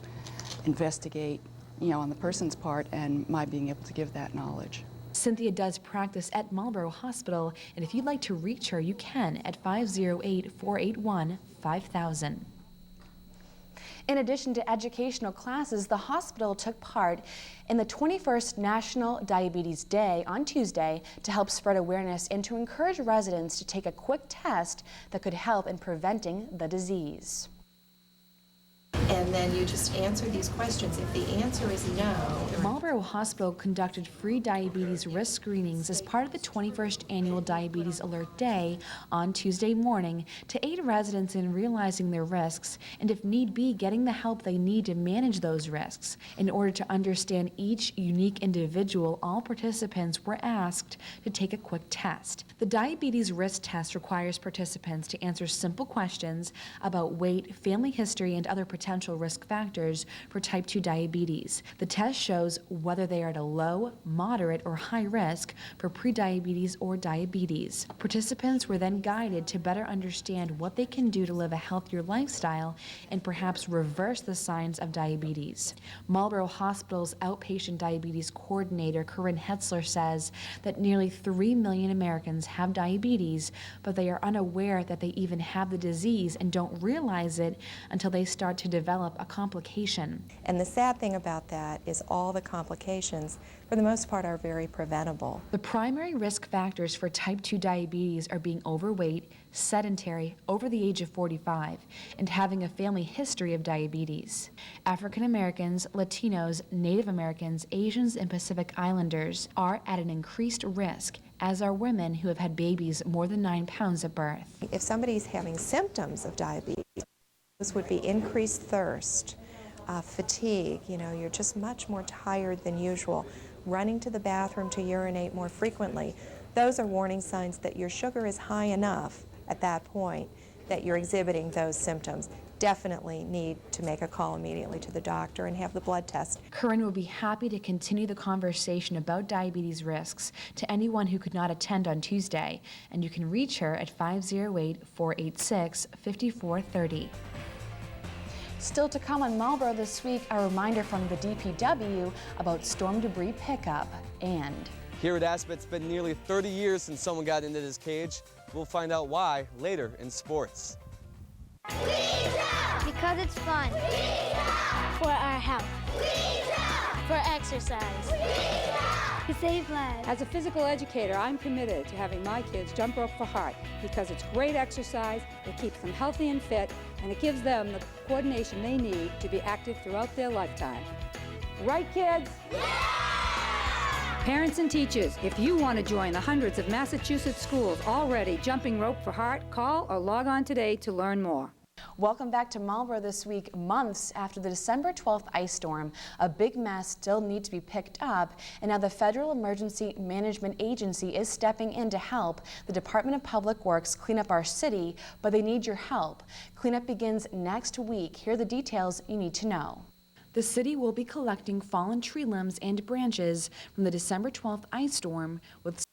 investigate, you know, on the person's part and my being able to give that knowledge. Cynthia does practice at Marlborough Hospital, and if you'd like to reach her, you can at 508-481-5000. In addition to educational classes, the hospital took part in the 21st National Diabetes Day on Tuesday to help spread awareness and to encourage residents to take a quick test that could help in preventing the disease. And then you just answer these questions. If the answer is no. Marlborough Hospital conducted free diabetes risk screenings as part of the 21st Annual Diabetes Alert Day on Tuesday morning to aid residents in realizing their risks and, if need be, getting the help they need to manage those risks. In order to understand each unique individual, all participants were asked to take a quick test. The diabetes risk test requires participants to answer simple questions about weight, family history, and other potential risk factors for type 2 diabetes. The test shows whether they are at a low, moderate, or high risk for prediabetes or diabetes. Participants were then guided to better understand what they can do to live a healthier lifestyle and perhaps reverse the signs of diabetes. Marlborough Hospital's outpatient diabetes coordinator, Corinne Hetzler, says that nearly 3 million Americans have diabetes, but they are unaware that they even have the disease and don't realize it until they start to develop a complication. And the sad thing about that is all the complications, for the most part, are very preventable. The primary risk factors for type 2 diabetes are being overweight, sedentary, over the age of 45, and having a family history of diabetes. African Americans, Latinos, Native Americans, Asians, and Pacific Islanders are at an increased risk, as are women who have had babies more than 9 pounds at birth. If somebody's having symptoms of diabetes, those would be increased thirst, fatigue, you know, you're just much more tired than usual, running to the bathroom to urinate more frequently. Those are warning signs that your sugar is high enough at that point that you're exhibiting those symptoms. definitely need to make a call immediately to the doctor and have the blood test. Corinne will be happy to continue the conversation about diabetes risks to anyone who could not attend on Tuesday, and you can reach her at 508-486-5430. Still to come on Marlborough this week, a reminder from the DPW about storm debris pickup, and Here at Aspen, it's been nearly 30 years since someone got into this cage. We'll find out why later in sports. Because it's fun. For our health. For exercise. To save lives. As a physical educator, I'm committed to having my kids jump rope for heart because it's great exercise, it keeps them healthy and fit, and it gives them the coordination they need to be active throughout their lifetime. Right, kids? Parents and teachers, if you want to join the hundreds of Massachusetts schools already jumping rope for heart, call or log on today to learn more. welcome back to Marlborough this week, months after the December 12th ice storm. A big mess still needs to be picked up, and now the Federal Emergency Management Agency is stepping in to help the Department of Public Works clean up our city, but they need your help. Cleanup begins next week. Here are the details you need to know. The city will be collecting fallen tree limbs and branches from the December 12th ice storm with